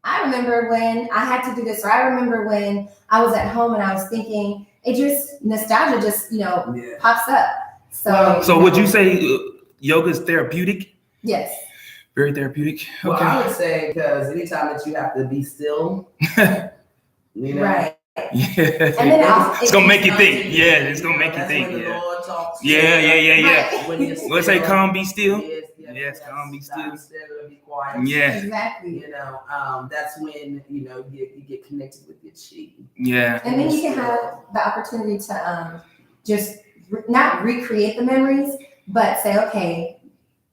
I remember when I had to do this, or I remember when I was at home and I was thinking, nostalgia just, pops up. So would you say yoga is therapeutic? Yes. Very therapeutic. Well, Okay. I would say because anytime that you have to be still, right. Yeah. And then it's gonna make you think. Yeah, it's gonna make you think. When the Yeah. Lord talks Yeah. When you're Let's say calm, be still. Yes, calm, be still. Be quiet. Yeah. Exactly. That's when you get connected with your chi. Yeah. And then you can have the opportunity to just not recreate the memories, but say, okay,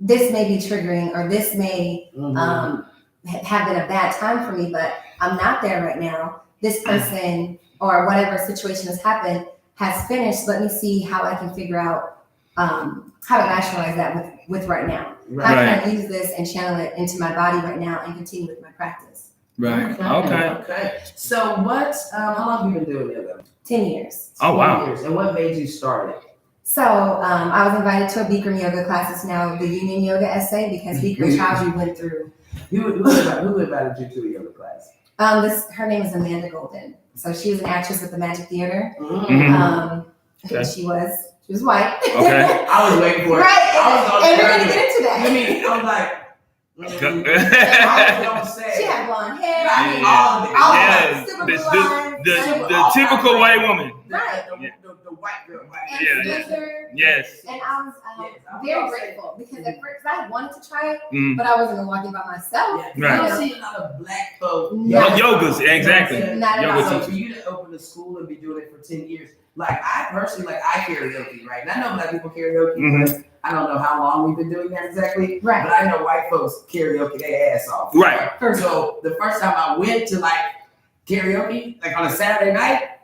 this may be triggering, or this may have been a bad time for me, but I'm not there right now. This person or whatever situation has happened has finished. Let me see how I can figure out how to rationalize that with right now. Right. How can I use this and channel it into my body right now and continue with my practice? Right. Okay. So how long have you been doing yoga? 10 years. Oh, wow. 10 years. And what made you start it? So I was invited to a Bikram yoga class. It's now the Union Yoga S.A. because Bikram Chowdhury went through. Who invited you to a yoga class? Her name is Amanda Golden. So she was an actress at the Magic Theater. Okay. She was white. Okay. I was waiting for it. Right. And we're going to get into that. I was like, I was gonna say. She had blonde hair. The typical white woman. Right. The white girl. Yes. And I was very grateful because at first I wanted to try it, but I wasn't going to walk in by myself. Yeah. I don't see a lot of black folks. Yogas, exactly. Not at all. So for you to open a school and be doing it for 10 years, I personally, I karaoke, right? And I know black people karaoke, but I don't know how long we've been doing that exactly. Right. But I know white folks karaoke their ass off. Right. So the first time I went to karaoke, on a Saturday night,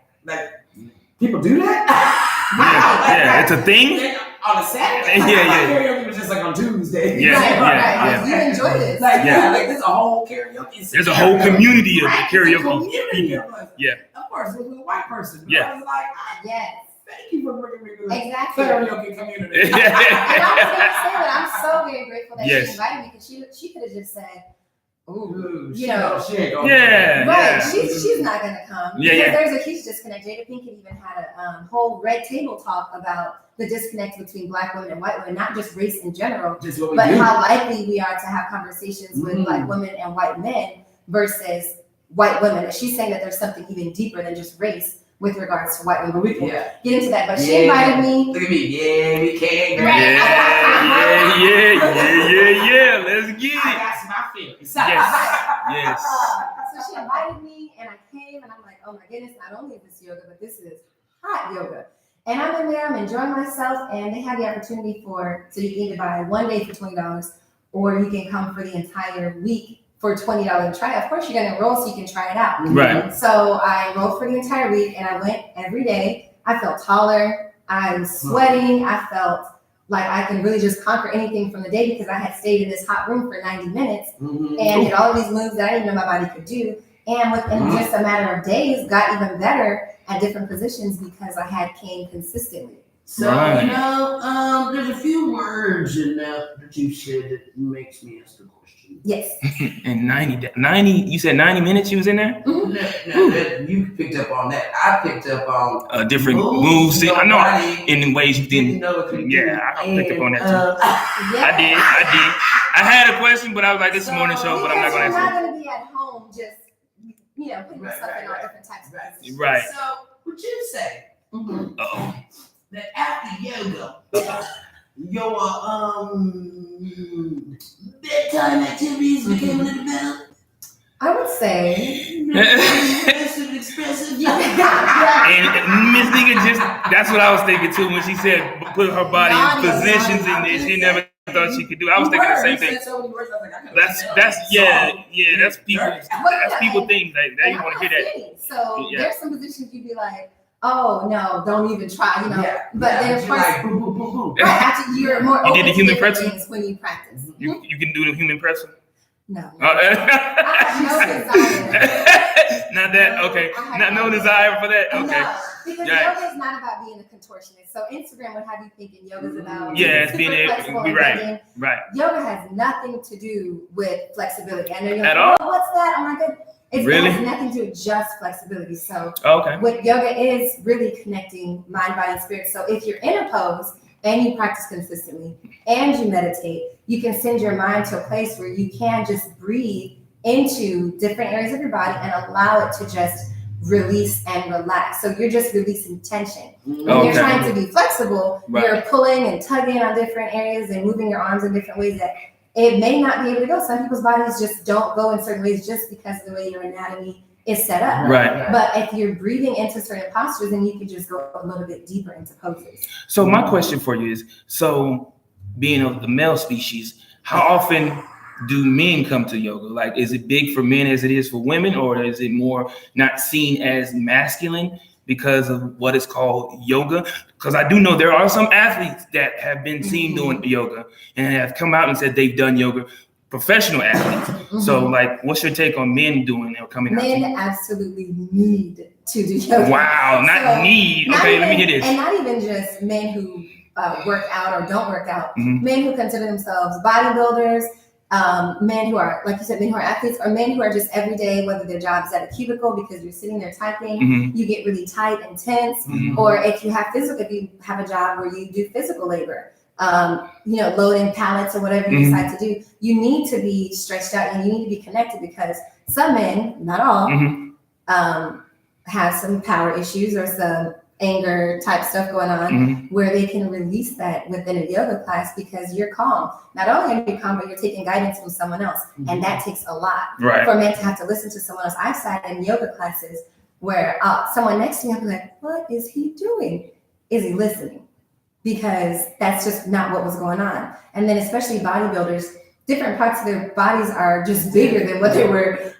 people do that? Yeah, it's a thing. On a Saturday? Karaoke was just on Tuesday. Yeah. You enjoy this. There's a whole karaoke. There's a whole community of karaoke people. Yeah. Of course, with a white person. Yeah. I was like, yes. Thank you for bringing me to the Exactly. karaoke community. And I was going to say that I'm so very grateful that Yes. she invited me because she could have just said, ooh, she ain't gonna Yeah. right, she's not going to come. Yeah, because yeah. there's a huge disconnect. Jada Pinkett even had a whole red table talk about the disconnect between black women and white women, not just race in general, just what we but do. how likely we are to have conversations with black women and white men versus white women. And she's saying that there's something even deeper than just race with regards to white women. But we can get into that. But she invited me. Look at me. Yeah, we can. Right. Yeah. Let's get I it. got my feelings. Yes. So she invited me and I came and I'm like, oh my goodness, not only is this yoga, but this is hot yoga. And I'm in there, I'm enjoying myself, and they have the opportunity so you can either buy one day for $20 or you can come for the entire week for $20 to try it. Of course, you're going to enroll so you can try it out. Right. So I enrolled for the entire week and I went every day. I felt taller. I was sweating. I felt like I can really just conquer anything from the day because I had stayed in this hot room for 90 minutes and did all of these moves that I didn't know my body could do. And within just a matter of days, got even better at different positions because I had came consistently. So, there's a few words in that you said that makes me ask a question. Yes. And 90, you said 90 minutes you was in there? No, you picked up on that. I picked up on different moves. I know nobody in ways you didn't. know it could Yeah, I picked up on that too. Yeah. I did. I had a question, but I was like, this is a morning show, but I'm not going to You're answer not going to be at home just, putting yourself in all different types of positions. it. Right. So, would you say Uh-oh. that after yoga, your bedtime activities became a little better? I would say. Expressive. And Ms.Neka that's what I was thinking too when she said put her body in positions and she never thought she could do. I was thinking the same thing. That's people things. They want to hear that. So there's some positions you'd be like, oh no, don't even try, you know. Yeah, but yeah, then of course, like, boom, boom, boom, boom. right, after you're more You open did the to human different pretzel? things when you practice. You can do the human pretzel? No. I have no desire. Not that, okay. I have No desire for that? Okay. No, because Yeah. yoga is not about being a contortionist. So Instagram would have you thinking yoga is about Yeah, it's super being able flexible to be and right. bending. Right. Yoga has nothing to do with flexibility. I know you're At like, all? oh, what's that? Oh my goodness. It Really? has nothing to do with just flexibility. So Okay. what yoga is really connecting mind, body, and spirit. So if you're in a pose and you practice consistently and you meditate, you can send your mind to a place where you can just breathe into different areas of your body and allow it to just release and relax. So you're just releasing tension. When you're trying to be flexible, you're pulling and tugging on different areas and moving your arms in different ways that it may not be able to go. Some people's bodies just don't go in certain ways just because of the way your anatomy is set up. Right. But if you're breathing into certain postures, then you can just go a little bit deeper into poses. So my question for you is, so being of the male species, how often do men come to yoga? Like, is it big for men as it is for women, or is it more not seen as masculine because of what is called yoga? Because I do know there are some athletes that have been seen doing yoga and have come out and said they've done yoga, professional athletes. So, like, what's your take on men doing or coming out? Men absolutely need to do yoga. Wow, not need. Okay, even, let me hear this. And not even just men who work out or don't work out. Mm-hmm. Men who consider themselves bodybuilders, men who are, like you said, men who are athletes, or men who are just every day, whether their job is at a cubicle because you're sitting there typing, you get really tight and tense, or if you have a job where you do physical labor, loading pallets or whatever you decide to do, you need to be stretched out and you need to be connected, because some men, not all, have some power issues or some anger type stuff going on where they can release that within a yoga class, because you're calm. Not only are you calm, but you're taking guidance from someone else. And that takes a lot for men to have to listen to someone else. I've sat in yoga classes where someone next to me, I'll be like, what is he doing? Is he listening? Because that's just not what was going on. And then especially bodybuilders, different parts of their bodies are just bigger than what they were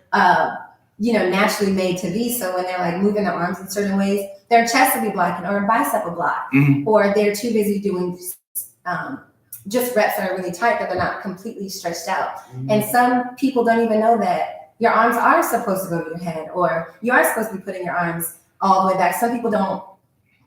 naturally made to be. So when they're like moving their arms in certain ways, their chest will be blocking or a bicep will block, or they're too busy doing just reps that are really tight that they're not completely stretched out. And some people don't even know that your arms are supposed to go to your head, or you are supposed to be putting your arms all the way back. Some people don't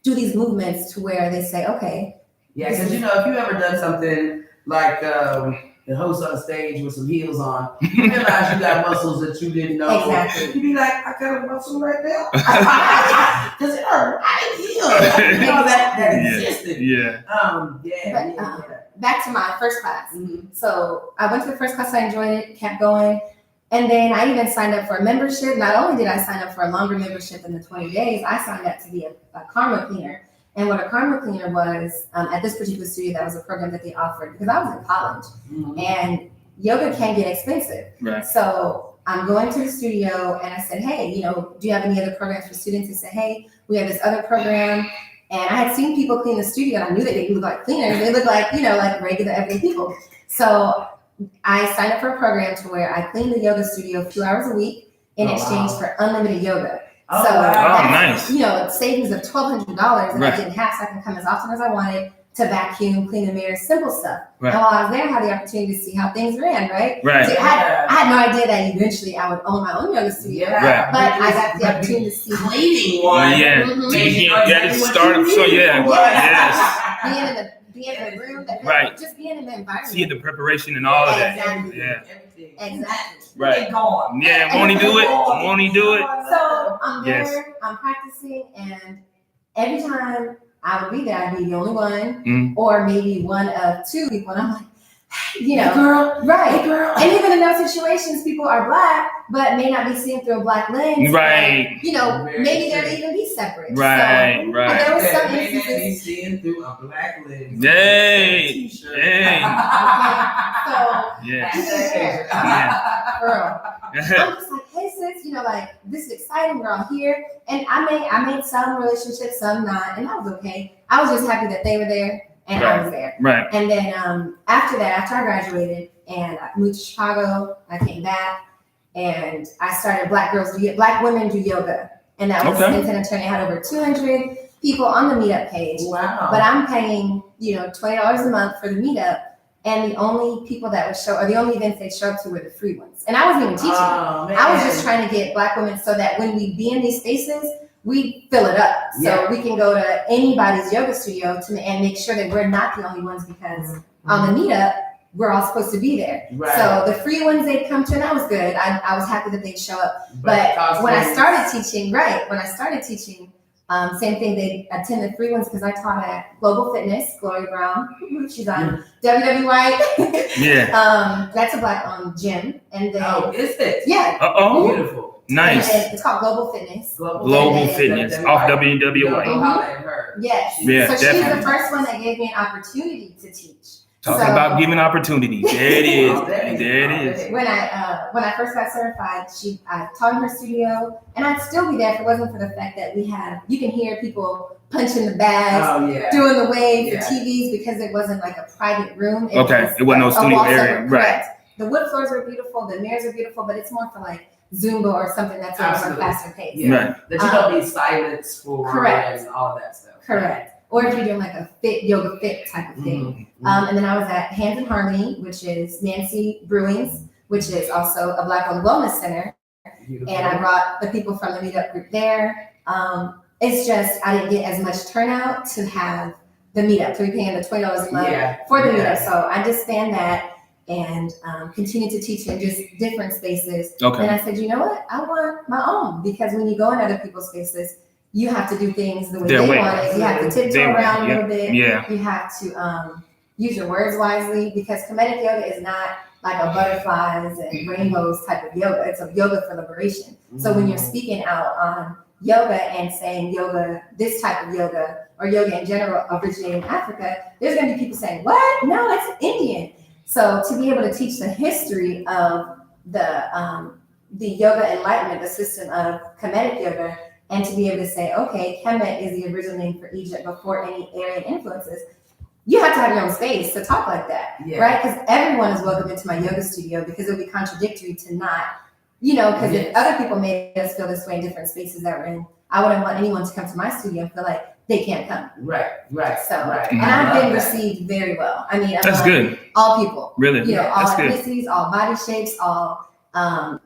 do these movements to where they say, okay. Yeah, because if you ever done something like the host on stage with some heels on, you realize you got muscles that you didn't know. Exactly. You'd be like, I got a muscle right there. Because it hurt. I didn't know that existed. Back to my first class. So I went to the first class, I enjoyed it, kept going. And then I even signed up for a membership. Not only did I sign up for a longer membership than the 20 days, I signed up to be a karma cleaner. And what a karma cleaner was, at this particular studio, that was a program that they offered, because I was in college and yoga can get expensive. Right. So I'm going to the studio and I said, hey, do you have any other programs for students? They said, hey, we have this other program. And I had seen people clean the studio and I knew that they look like cleaners. They look like, like regular everyday people. So I signed up for a program to where I clean the yoga studio a few hours a week in exchange for unlimited yoga. Oh, so nice. Savings of $1,200 that I didn't have, so I can come as often as I wanted to vacuum, clean the mirrors, simple stuff. Right. And while I was there, I had the opportunity to see how things ran, right? Right. So I had no idea that eventually I would own my own yoga studio, Right. but I got the opportunity to see cleaning one. You got to start up. So being in the room, just being in the environment. See the preparation and all of that. Exactly. Yeah. Exactly. Right. Yeah, won't he do it? So I'm there, I'm practicing, and every time I would be there, I'd be the only one, or maybe one of two people, and I'm like, girl, right, girl. And even in those situations, people are black, but may not be seen through a black lens. Right. Maybe they'll even be separate. Right. So, right. There was some instances. instances. Seen through a black lens. Yay. Girl. I'm just like, hey sis, this is exciting, we're all here. And I made some relationships, some not, and that was okay. I was just happy that they were there and I was there. Right. And then after I graduated and I moved to Chicago, I came back and I started Black Women Do Yoga. And that was in San Antonio. I had over 200 people on the meetup page. Wow. But I'm paying, $20 a month for the meetup. And the only people that would show, or the only events they'd show up to were the free ones. And I wasn't even teaching. I was just trying to get Black women so that when we be in these spaces, we fill it up. So we can go to anybody's yoga studio and make sure that we're not the only ones, because on the meetup, we're all supposed to be there. Right. So the free ones they'd come to, and that was good. I was happy that they'd show up. But when I started teaching, same thing, they attend the free ones because I taught at Global Fitness, Gloria Brown. She's on WWE White. Yeah. That's a Black-owned gym. And then, is it? Yeah. Beautiful. Nice. It's called Global Fitness. Global Fitness off WWE. Yes. Yeah, so definitely. she's the first one that gave me an opportunity to teach. Talking about giving opportunities. There it is. There it is. When I first got certified, I taught in her studio, and I'd still be there if it wasn't for the fact that you can hear people punching the bags, doing the wave for TVs, because it wasn't like a private room. It wasn't no studio area. Right. The wood floors were beautiful, the mirrors are beautiful, but it's more for like Zumba or something that's a more faster pace. Yeah. Right. That you don't need silence for and all of that stuff. Correct. Or if you're doing like a yoga fit type of thing. And then I was at Hands in Harmony, which is Nancy Brewing's, which is also a Black-owned wellness center. Beautiful. And I brought the people from the meetup group there. It's just, I didn't get as much turnout to have the meetup, to be paying the $20 a month for the meetup. So I disbanded that and continue to teach in just different spaces. Okay. And I said, you know what? I want my own, because when you go in other people's spaces, you have to do things the way they want it. You have to tiptoe around a little bit. Yeah. You have to use your words wisely, because comedic yoga is not like a butterflies and rainbows type of yoga. It's a yoga for liberation. So when you're speaking out on yoga and saying yoga, this type of yoga, or yoga in general originated in Africa, there's going to be people saying, what? No, that's Indian. So to be able to teach the history of the yoga enlightenment, the system of Kemetic yoga, and to be able to say, okay, Kemet is the original name for Egypt before any Aryan influences, you have to have your own space to talk like that, right? Because everyone is welcome into my yoga studio, because it would be contradictory to not, because if other people made us feel this way in different spaces that we're in, I wouldn't want anyone to come to my studio and feel like they can't come. Right. So, and I've been received very well. I mean, that's good. All people. Really? All ethnicities, all body shapes, all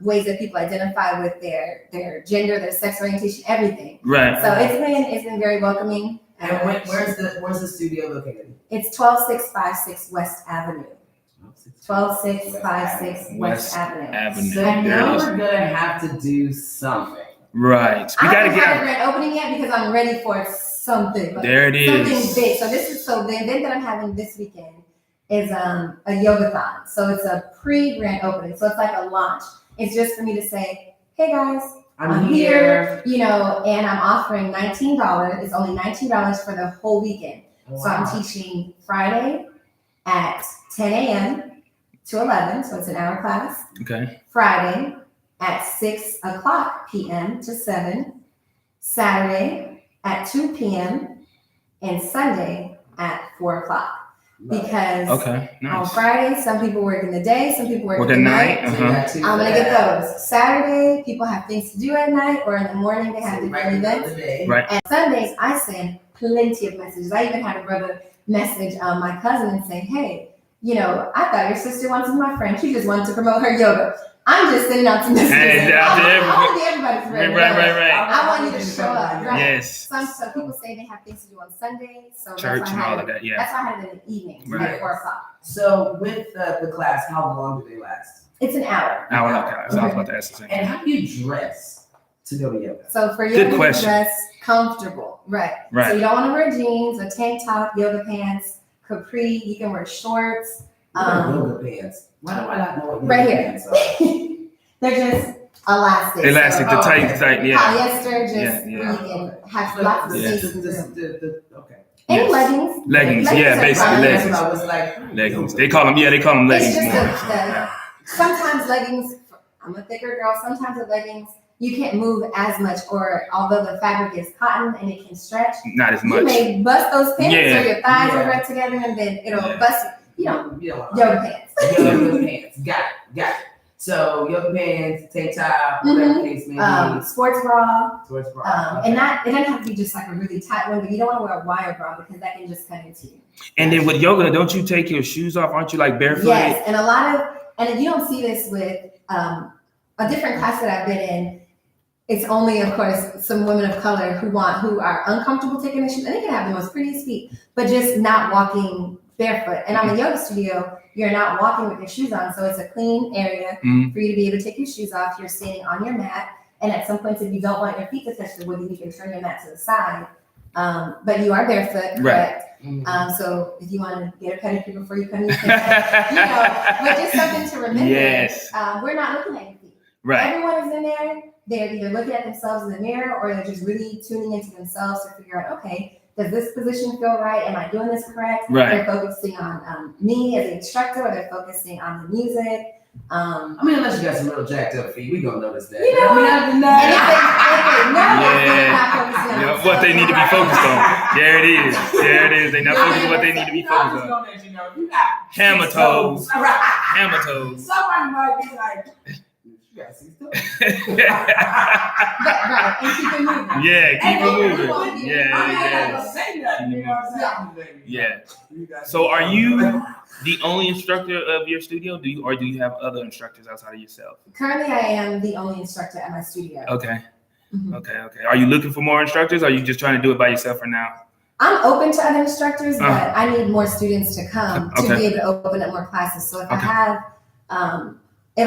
ways that people identify with their gender, their sex orientation, everything. Right. So it's been very welcoming. And where's the studio located? It's 12656 West Avenue. 12656 West Avenue. So now we're gonna have to do something. Right. We gotta get a grand opening yet, because I'm ready for something. There it is. Something big. So the event that I'm having this weekend is a yogathon. So it's a pre-grand opening. So it's like a launch. It's just for me to say, hey guys, I'm here, and I'm offering $19. It's only $19 for the whole weekend. Wow. So I'm teaching Friday at 10 a.m. to 11. So it's an hour class. Okay. Friday at 6 o'clock p.m. to 7. Saturday at 2 p.m. and Sunday at 4 o'clock. Because on Friday, some people work in the day, some people work in the night. I'm going to get those. Saturday, people have things to do at night, or in the morning, they have different events. Right. And Sundays, I send plenty of messages. I even had a brother message my cousin and say, hey, I thought your sister wanted to be my friend. She just wanted to promote her yoga. I'm just sending out some messages. I want to be everybody's friend. Right. I want you to show up. Right? Yes. Some people say they have things to do on Sunday. So church and all of that, That's why I had it in the evening, at 4 o'clock. So with the class, how long do they last? It's an hour. Okay. So I was about to ask the same. And how do you dress to go to yoga? So for yoga, you dress comfortable. Right. So you don't want to wear jeans, a tank top, yoga pants, capri. You can wear shorts. Yoga pants. Why do I not know what yoga right pants are? They're just elastic. Elastic, the tight, yeah. Polyester, just where you can have lots of space. Okay. And leggings. Leggings, basically leggings. I was like, leggings. They call them leggings. It's just sometimes leggings, I'm a thicker girl, sometimes the leggings, you can't move as much, or although the fabric is cotton and it can stretch, not as much. You may bust those pants, or your thighs will rub together, and then it'll bust, yoga pants. Yoga pants. Got it. So yoga pants, tank top, whatever case may be. Sports bra. Sports bra. And it doesn't have to be just like a really tight one, but you don't want to wear a wire bra because that can just cut into you. And then with yoga, don't you take your shoes off? Aren't you like barefooted? Yes, and you don't see this with a different class that I've been in. It's only, of course, some women of color who are uncomfortable taking their shoes, and they can have the most prettiest feet, but just not walking barefoot. And I'm a yoga studio. You're not walking with your shoes on, so it's a clean area for you to be able to take your shoes off. You're standing on your mat, and at some points, if you don't want your feet to touch the wood, you can turn your mat to the side. But you are barefoot, correct? Right. So if you want to get a pedicure before you come in, but just something to remember. Yes. We're not looking at your feet. Right. Everyone is in there. They're either looking at themselves in the mirror or they're just really tuning into themselves to figure out, okay, does this position feel right? Am I doing this correct? Right. They're focusing on me as the instructor, or they're focusing on the music. I mean, unless you got some real jacked up feet, we gonna notice that. You know what they need to be focused on. There it is. They're not focused on what they need to be focused on. Hammer toes. Hammer toes. Somebody might be like, you gotta see stuff. Right, and keep it moving. Yeah, keep it moving. Yeah. So are you the only instructor of your studio? Do you have other instructors outside of yourself? Currently, I am the only instructor at my studio. Okay. Okay. Are you looking for more instructors, or are you just trying to do it by yourself for now? I'm open to other instructors, but I need more students to come to be able to open up more classes. So if I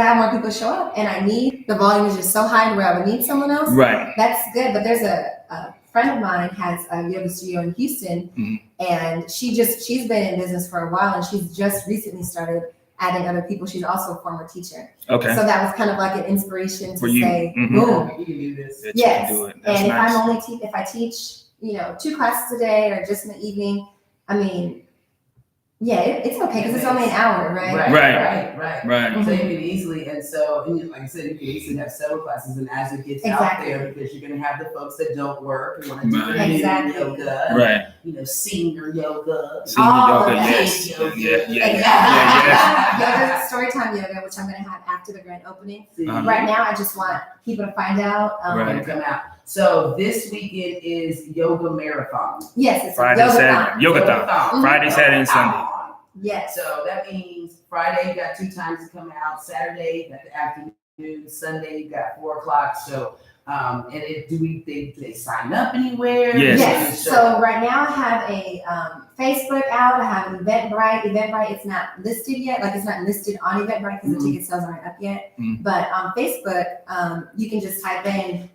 have more people show up and the volume is just so high where I would need someone else, right? That's good. But there's a friend of mine has a yoga studio in Houston, and she's been in business for a while, and she's just recently started adding other people. She's also a former teacher. Okay. So that was kind of like an inspiration to say, boom, you can do this. Yes. Do it. And nice. If I teach, 2 classes a day or just in the evening, I mean, yeah, it's okay because it's only an hour, right? Right. So you can easily, and like I said, you can easily have several classes, and as it gets out there, because you're going to have the folks that don't work and want to do yoga, right? Senior yoga, yes, yoga, storytime yoga, which I'm going to have after the grand opening. Right now, I just want people to find out and come out. So this weekend is yoga marathon. Yes, it's Friday, Saturday, yoga-thon. Friday, Saturday, and Sunday. Yes. So that means Friday you got 2 times to come out. Saturday you got the afternoon. Sunday you got 4 o'clock. So and they sign up anywhere? Yes. So right now I have a Facebook out. I have an Eventbrite. Eventbrite, it's not listed yet. Like it's not listed on Eventbrite because the ticket sales aren't up yet. But on Facebook, you can just type in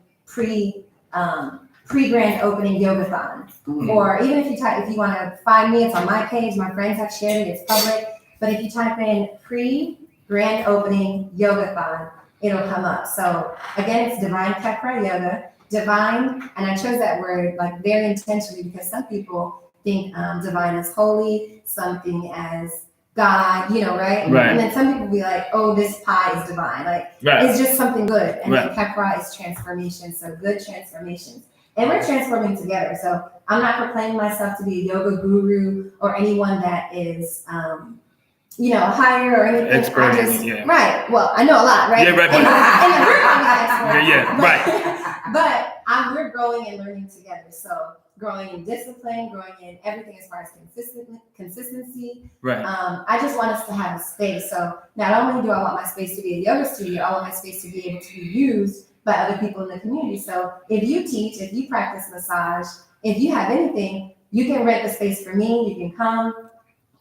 pre-grand opening yoga-thon. Or even if you want to find me, it's on my page. My friends have shared it. It's public. But if you type in pre-grand opening yoga-thon, it'll come up. So again, it's Divine Tha1Radio Yoga. Divine, and I chose that word like very intentionally because some people think divine as holy, something as God, right? And then some people be like, oh, this pie is divine. Like, it's just something good. And then Tha1 is transformation. So good transformations. And we're transforming together. So I'm not proclaiming myself to be a yoga guru or anyone that is, higher or anything. Expert. Right. Well, I know a lot, right? Yeah, right. And we're probably expert. But we're growing and learning together. So growing in discipline, growing in everything as far as consistency. Right. I just want us to have a space. So not only do I want my space to be a yoga studio, I want my space to be able to be used by other people in the community. So if you teach, if you practice massage, if you have anything, you can rent the space for me. You can come,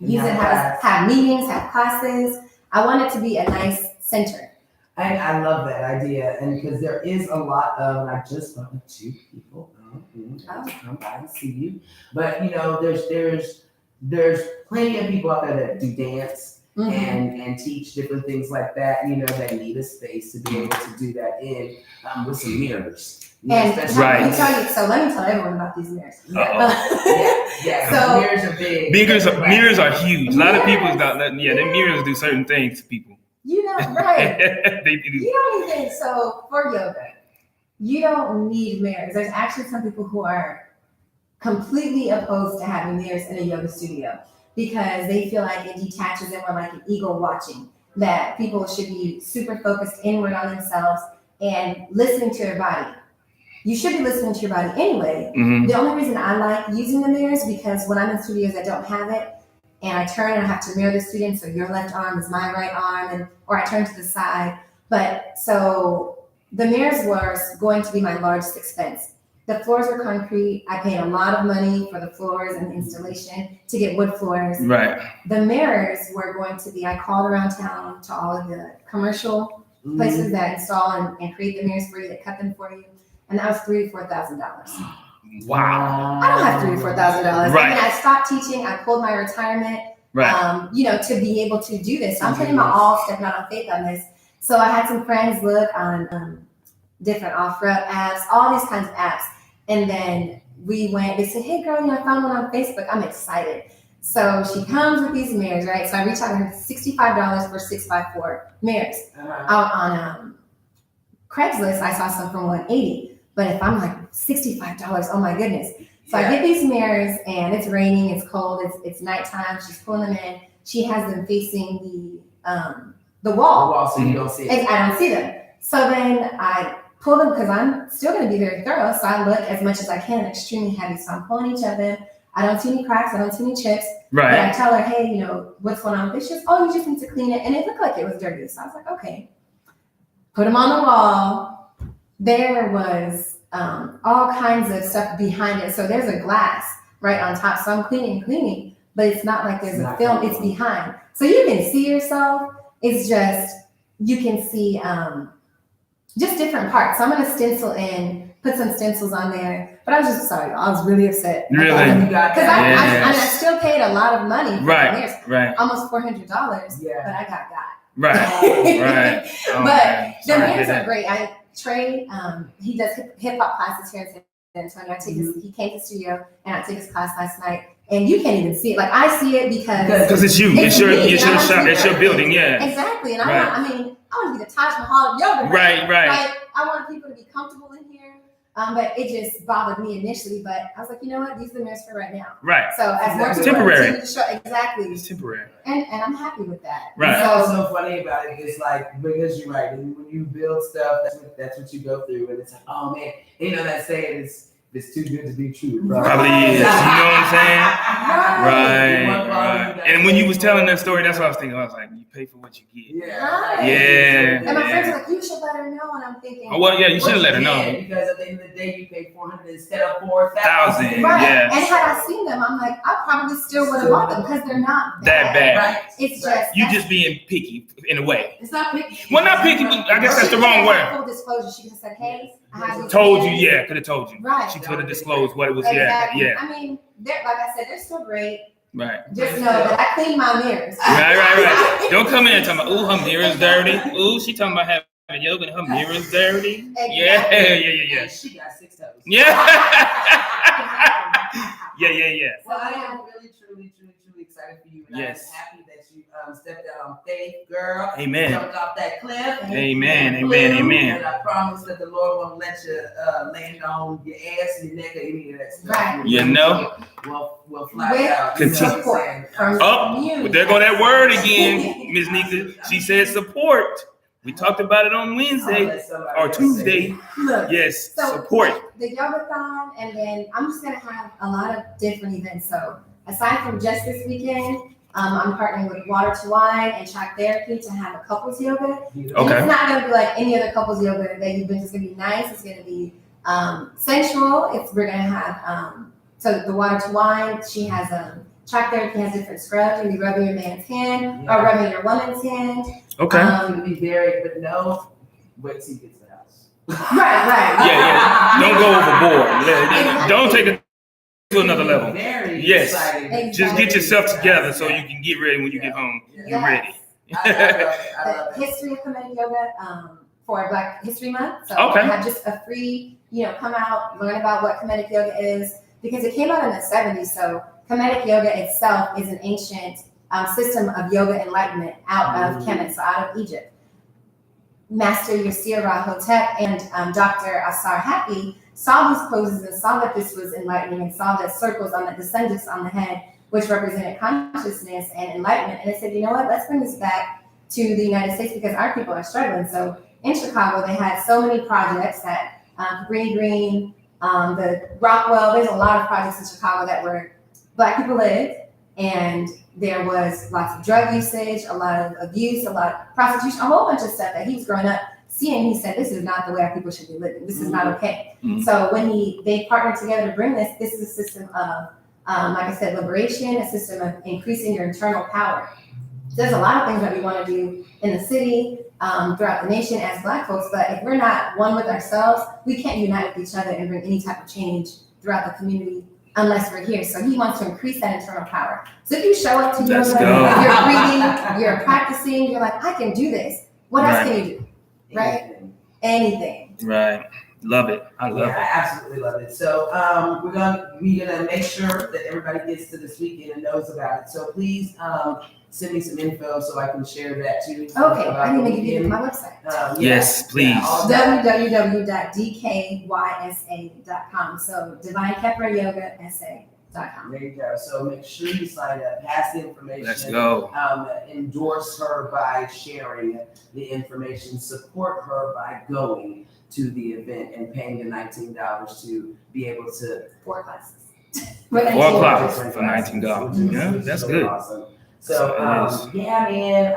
use it, have meetings, have classes. I want it to be a nice center. I love that idea. And because there is a lot of, and I just spoke to 2 people. Come by and see you. But there's plenty of people out there that do dance and teach different things like that, that need a space to be able to do that in with some mirrors. So let me tell everyone about these mirrors. So mirrors are big. Mirrors are huge. A lot of people them mirrors do certain things to people. Right. They do. You don't even, so for yoga, you don't need mirrors. There's actually some people who are completely opposed to having mirrors in a yoga studio because they feel like it detaches them or like an eagle watching. that people should be super focused inward on themselves and listening to their body. You should be listening to your body anyway. Mm-hmm. The only reason I like using the mirrors because when I'm in studios, I don't have it, and I turn and I have to mirror the student. So your left arm is my right arm, or I turn to the side. But so the mirrors were going to be my largest expense. The floors were concrete. I paid a lot of money for the floors and the installation to get wood floors. Right. The mirrors were going to be, I called around town to all of the commercial places that install and create the mirrors for you, that cut them for you. And that was $3,000 to $4,000. Wow. I don't have $3,000 to $4,000. Right. I mean, I stopped teaching. I pulled my retirement, Right. To be able to do this. So I'm putting my all, stepping out on faith on this. So I had some friends look on different off-road apps, all these kinds of apps. And then they said, hey girl, I found one on Facebook. I'm excited. So she comes with these mirrors, right? So I reached out to her, $65 for 6x4 mirrors. Out on Craigslist, I saw some for $180. But if I'm like $65, oh my goodness. So I get these mirrors and it's raining, it's cold, it's nighttime. She's pulling them in. She has them facing the wall. So you don't see it. And I don't see them. So then I pull them because I'm still going to be very thorough. So I look as much as I can, extremely heavy. So I'm pulling each of them. I don't see any cracks. I don't see any chips. Right. But I tell her, hey, what's going on with this? She goes, oh, you just need to clean it. And it looked like it was dirty. So I was like, okay. Put them on the wall. There was all kinds of stuff behind it. So there's a glass right on top. So I'm cleaning, but it's not like there's a film. It's behind. So you can see yourself. It's just, you can see just different parts. So I'm going to stencil in, put some stencils on there. But I was just sorry. I was really upset. Really? Because I still paid a lot of money for the mirrors. Right. Almost $400. Yeah. But I got. Right. Right. Oh, But the mirrors are great. Trey, he does hip hop classes here in San Antonio. He came to the studio and I took his class last night. And you can't even see it. Like I see it because it's you. It's your shop. It's your building. Yeah. Exactly. And I want to be the Taj Mahal of yoga. Right. Like I want people to be comfortable in here. But it just bothered me initially. But I was like, you know what? These are the mirrors for right now. Right. So as more people temporary. To show, exactly. It's temporary. And I'm happy with that. Right. So what's so funny about it is like, because you're right, and when you build stuff, that's what you go through, and it's like, oh man, that saying it's too good to be true, bro. Probably is. You know what I'm saying? Right. And when you was telling that story, that's what I was thinking. I was like, you pay for what you get. Yeah. And my friends are like, you should let her know. And I'm thinking, oh, well, yeah, you should have let her know. Because at the end of the day, you pay $400 instead of $4,000. Right. Yeah. And had I seen them, I'm like, I probably still would have bought them because they're not that bad. Right. It's just you just being picky in a way. It's not picky. Well, not picky. I guess that's the wrong word. Full disclosure. She could have said, hey, I have these Told you, mirrors. yeah, could have told you. Right. She could have disclosed what it was. Exactly. Yeah. I mean, like I said, they're still great. Right. Just know that I clean my mirrors. Right. Don't come in and talking about, ooh, her mirror's dirty. Ooh, she talking about having yoga and her mirror's dirty. Exactly. Yeah. She got 6 toes. Yeah. Yeah. Well, I am really, truly excited for you. And yes. I'm happy that you stepped out on faith, girl. Amen. Jumped off that cliff. Amen. And I promise that the Lord won't let you land on your ass and your neck or any of that stuff. Right. You know? We'll fly With out. support from Oh, there go that word again, Ms.Neka. She said support. We talked about it on Wednesday or Tuesday. Look, Yes, so support. The yoga-thon, and then I'm just going to have a lot of different events. So aside from just this weekend, I'm partnering with Water to Wine and Shock Therapy to have a couples yoga. Okay. And it's not going to be like any other couples yoga that you've been. It's going to be nice. It's going to be sensual. We're going to have, so the Water to Wine, she has Shock Therapy has different scrubs. You'll be rubbing your man's hand or rubbing your woman's hand. Okay. To be very, but no, wait till you get to the house. Right. Yeah. Don't go overboard. Don't take it to another level. Very yes. exciting. Just get yourself together so you can get ready when you get home. You're ready. I love it. History of Comedic Yoga for Black History Month. So okay. I have just a free, come out, learn about what Comedic Yoga is, because it came out in the 70s. So Comedic Yoga itself is an ancient system of yoga enlightenment out of Kemet, so out of Egypt. Master Yasir Rahotep and Dr. Asar Happy saw these poses and saw that this was enlightening and saw the circles on the sun discs on the head, which represented consciousness and enlightenment. And they said, you know what, let's bring this back to the United States because our people are struggling. So in Chicago, they had so many projects that Green, the Rockwell, there's a lot of projects in Chicago that where Black people lived, and there was lots of drug usage, a lot of abuse, a lot of prostitution, a whole bunch of stuff that he was growing up seeing. He said, this is not the way our people should be living. This is not okay. So when they partnered together to bring this is a system of, like I said, liberation, a system of increasing your internal power. So there's a lot of things that we want to do in the city, throughout the nation as Black folks, but if we're not one with ourselves, we can't unite with each other and bring any type of change throughout the community unless we're here. So he wants to increase that internal power. So if you show up to yoga, you're reading, you're practicing, you're like, I can do this. What else can you do? Right? Anything. Right. Love it. I love it. I absolutely love it. So we're gonna make sure that everybody gets to this weekend and knows about it. So please send me some info so I can share that too. Okay, I need to give you my website. Yes, please. www.dkysa.com. So Divine Kepra Yoga SA.com. There you go. So make sure you sign up, pass the information. Let's go. Endorse her by sharing the information. Support her by going to the event and paying the $19 to be able to 4 classes. 4 classes for $19. Yeah, that's good. Awesome. So yeah, man,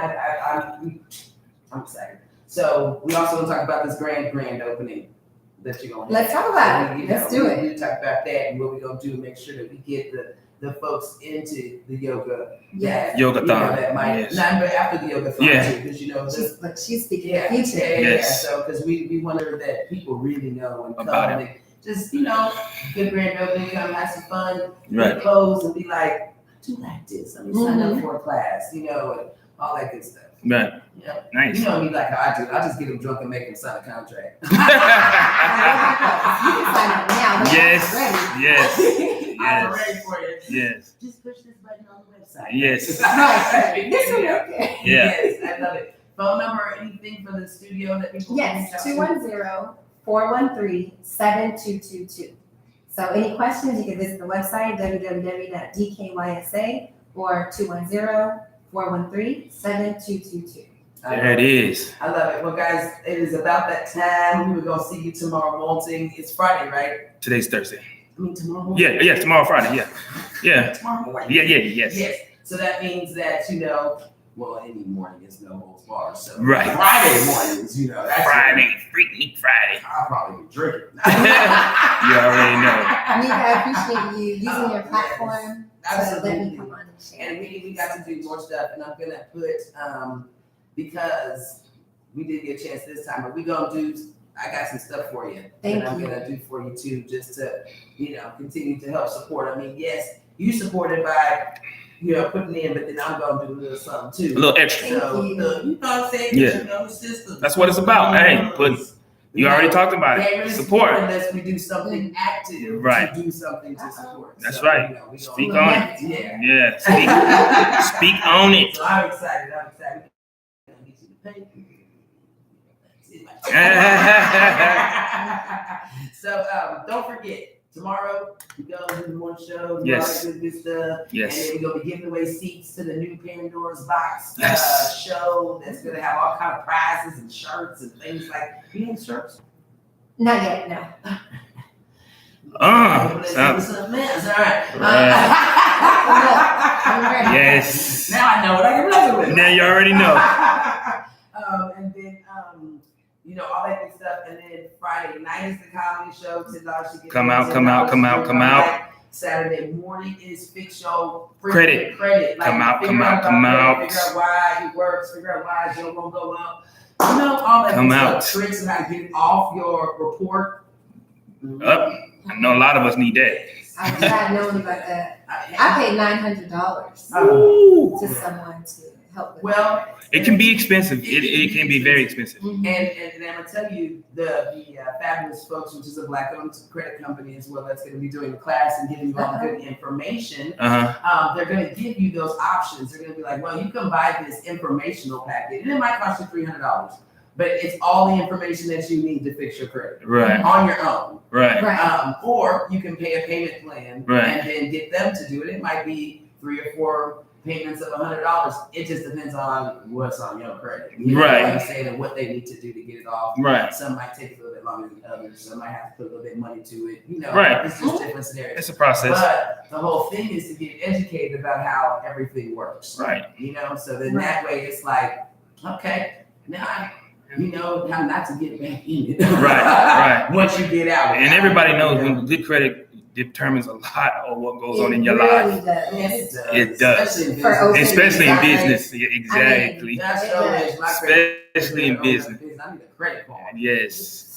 I'm excited. So we also want to talk about this grand opening that you're gonna. Let's talk about it. Let's do it. We talk about that and what we're gonna do. Make sure that we get the folks into the yoga. Yeah. Yoga-thon. That might not, but after the yoga-thon too, because she's speaking the future. Yeah. So because we wonder that people really know and about come it. and just good grand opening, come have some fun, Right. clothes and be like, I do like this. Let me sign up for a class, and all that good stuff. Right. Yeah. Nice. You know me like how I do. I just get them drunk and make them sign a contract. You can sign up now. But Yes. I'm ready for you. Yes. Just push this button on the website. Yes. Right. This will work. Yeah. Yes, I love it. Phone number or anything for the studio that people can Yes, reach out to? 210-413-7222. So any questions, you can visit the website, www.dkysa or 210-413-7222. There it is. I love it. Well, guys, it is about that time. We were going to see you tomorrow morning. It's Friday, right? Today's Thursday. I mean, tomorrow morning. Yeah, tomorrow Friday. Yeah. Tomorrow morning. Yes. Yes. So that means that, well, any morning is no holds barred. So Right. Friday mornings, that's Friday, freaking Friday. I'll probably be drinking. You already know. Nika, I appreciate you using your platform to let me come on and share. And we got to do more stuff, and I'm gonna put because we did get a chance this time, but we're gonna do. I got some stuff for you. Thank I'm you. gonna do for you too, just to continue to help support. I mean, yes, you supported by putting in, but then I'm gonna do a little something too. A little extra. Thank So you. you know what I'm saying? Yeah. System. That's what it's about. Hey, but you already talked about it. Support. Unless we do something active Right. to do something to support. That's So, right. we Speak gonna- on it. Yeah. Yeah. Speak on it. So I'm excited. I'm get you the pay. So don't forget, tomorrow we go to the morning show. Yes. All that good stuff. Yes. And then we're gonna be giving away seats to the new Pandora's Box Yes. show that's gonna have all kind of prizes and shirts and things like. You need shirts? Not yet, no. Listen, all right. I'm ready. Yes. Now I know what I can play with. Now you already know. And then all that good stuff. And then Friday night is the comedy show. $10 to get Come in, out. $10 Saturday morning is Fix Your Credit. Like, Come out. Figure out why it works. Figure out why your won't go up. All that Come good out. stuff. Tricks on how to get it off your report. Up. I know a lot of us need that. I wish I had known about that. I paid $900 to someone to help with Well, It can be expensive. It can be very expensive. that. And I'm gonna tell you the Fabulous Folks, which is a Black-owned credit company as well, that's gonna be doing the class and giving you all the good information. They're gonna give you those options. They're gonna be like, well, you can buy this informational packet, and it might cost you $300, but it's all the information that you need to fix your credit Right. on your own. Right. Right. Or you can pay a payment plan Right. and then get them to do it. It might be $3,000 or payments of $100. It just depends on what's on your credit. You Right. know what I'm saying, and what they need to do to get it off. Right. Some might take a little bit longer than others. Some might have to put a little bit of money to it. You know, Right. it's just different scenarios. It's a process. But the whole thing is to get educated about how everything works. Right. You know, so then that way it's like, okay, now you know how not to get back in it. Right. Once you get out. And everybody knows when good credit determines a lot of what goes on in your life. Does. It does. Especially in business. Yeah, exactly. Especially in business. I need a credit card. Yes.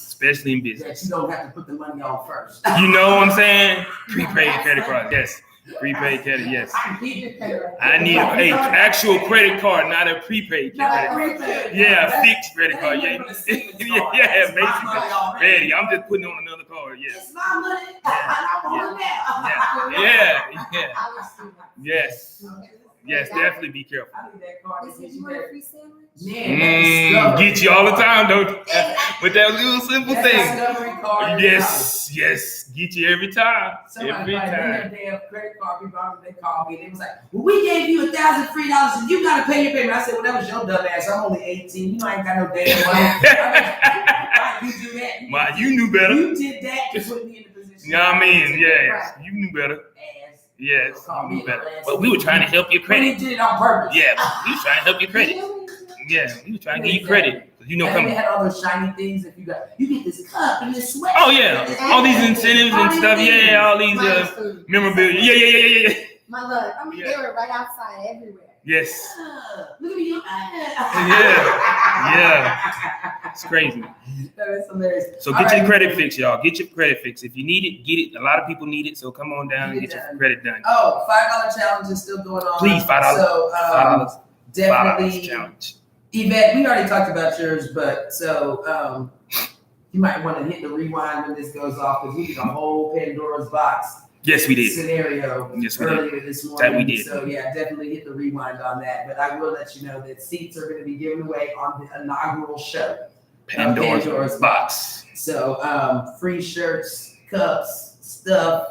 Especially in That business. you don't have to put the money on first. You know what I'm saying? Prepaid credit card. Yes. Prepaid credit. Yes. I need a actual credit card, not a prepaid credit card. Yeah, a fixed credit card. Yeah. Yeah, basically. Ready. I'm just putting on another card. Yes. It's my money. I want it now. Yeah. Yes. Yes, definitely be careful. I need that card. This is you want a free sandwich? Get you all the time, don't you? With that little simple thing. Discovery card. Yes, yes. Get you every time. Somebody Every brought time. their damn credit card. People they called me and they was like, well, we gave you $1,000 free and you gotta pay your payment. I said, well, that was your dumb ass. I'm only 18. You know I ain't got no damn money. Why you do that? Why, you knew better. You did that to put me in the position. You know what I mean? Yeah. Right. You knew better. Ass. Yes, Call you me knew better. an ass. But we were trying to help your But he credit. did it on purpose. Yeah, we were trying to help your credit. Yeah, we were trying to give you credit. You know, And then they come. had all those shiny things. If you get this cup and this sweat. Oh yeah, all these incentives and stuff. Yeah, all these Minus food. memorabilia. Yeah. My love. I mean, Yeah. they were right outside everywhere. Yes. Look at me. Yeah. It's crazy. That is hilarious. So All get your right. credit fix, y'all. Get your credit fix. If you need it, get it. A lot of people need it, so come on down and Get get it your done. credit done. Oh, $5 challenge is still going on. Please, $5. So $5. $5 definitely, challenge. Yvette, we already talked about yours, but so you might want to hit the rewind when this goes off because we did a whole Pandora's box Yes, we did. scenario Yes, we did. earlier this morning. That we did. So yeah, definitely hit the rewind on that. But I will let you know that seats are going to be given away on the inaugural show. Pandora's box. So free shirts, cups, stuff,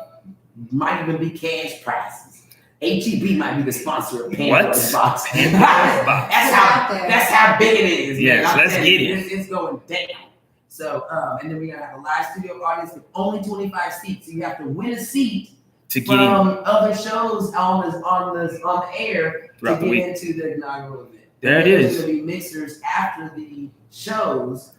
might even be cash prizes. HEB might be the sponsor of Pandora's box. Pandora's box. That's how big it is. Yes, man. I'm let's telling get you, it. It's going down. So and then we're gonna have a live studio audience with only 25 seats. So you have to win a seat To get in. from other shows on the air Throughout to the get week. into the inaugural event. There it There's is. gonna be mixers after the shows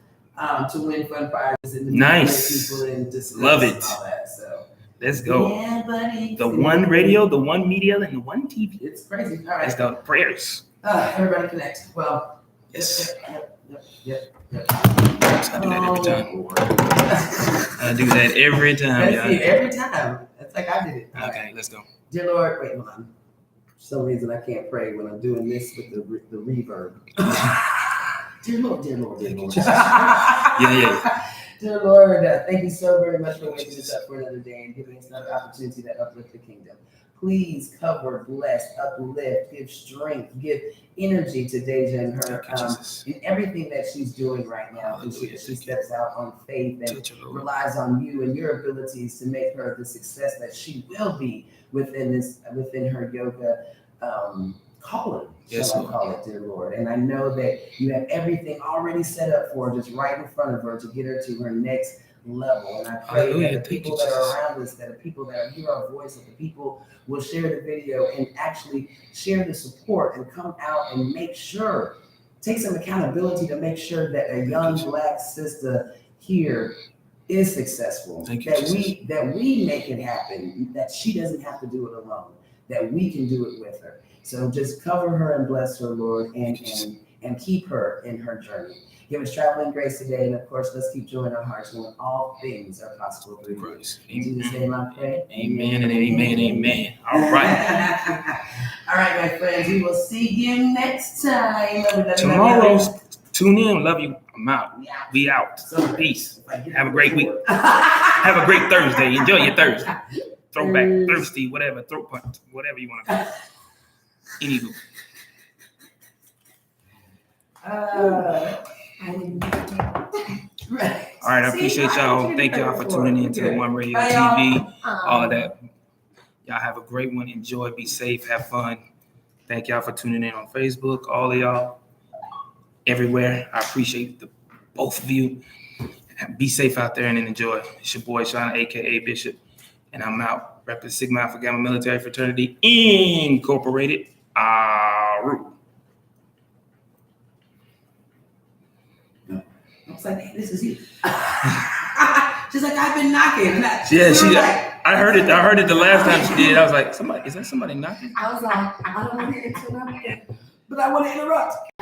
to win fun prizes and to meet Nice. people and discuss Love it. and all that. So Let's go. yeah, buddy. The Tha1Radio, the Tha1Media, and the TV. It's crazy. All Let's right. go. Prayers. Everybody connect. Well. Yes. Yep. I do that every time. I do that every time, That's it, y'all. every time. That's like I did it. Okay, let's go. Dear Lord, wait, hold on. For some reason I can't pray when I'm doing this with the reverb. Dear Lord. Yeah. Dear Lord, thank you so very much for waking us up for another day and giving us another opportunity to uplift the kingdom. Please cover, bless, uplift, give strength, give energy to Deja and her Thank you, Jesus. in everything that she's doing right now. Hallelujah. She steps out on faith and Touch her, Lord. relies on you and your abilities to make her the success that she will be within her yoga calling. Yes, shall I Lord. call it, dear Lord. And I know that you have everything already set up for her, just right in front of her to get her to her next level. And I pray Hallelujah. that the Thank people you, that are Jesus. around us, that the people that hear our voice, that the people will share the video and actually share the support and come out and make sure, take some accountability to make sure that a young Black sister here is successful. Thank you, that we make it happen, that she doesn't have to do it alone, that we can do it with her. So just cover her and bless her, Lord, and keep her in her journey. Give us traveling grace today, and of course, let's keep joy in our hearts when all things are possible through you. Christ. In Jesus' name I pray. Amen and amen, amen. All right. All right, my friends, we will see you next time. Tomorrow's tune in. Love you. I'm out. We out. Peace. Have a great week. Have a great Thursday. Enjoy your Thursday. Throwback, thirsty, whatever, throat punch, whatever you want to call it. Anywho. Right. All right, I appreciate y'all. Thank y'all for tuning in to the Tha1Radio TV. All of that. Y'all have a great one. Enjoy. Be safe. Have fun. Thank y'all for tuning in on Facebook, all of y'all, everywhere. I appreciate both of you. Be safe out there and enjoy. It's your boy, Sean, a.k.a. Bishop, and I'm out. Repping Sigma Alpha Gamma Military Fraternity Incorporated. I was like, hey, this is you. She's like, I've been knocking. I heard it the last time she did. I was like, is that somebody knocking? I was like, I don't want to interrupt it. But I want to interrupt.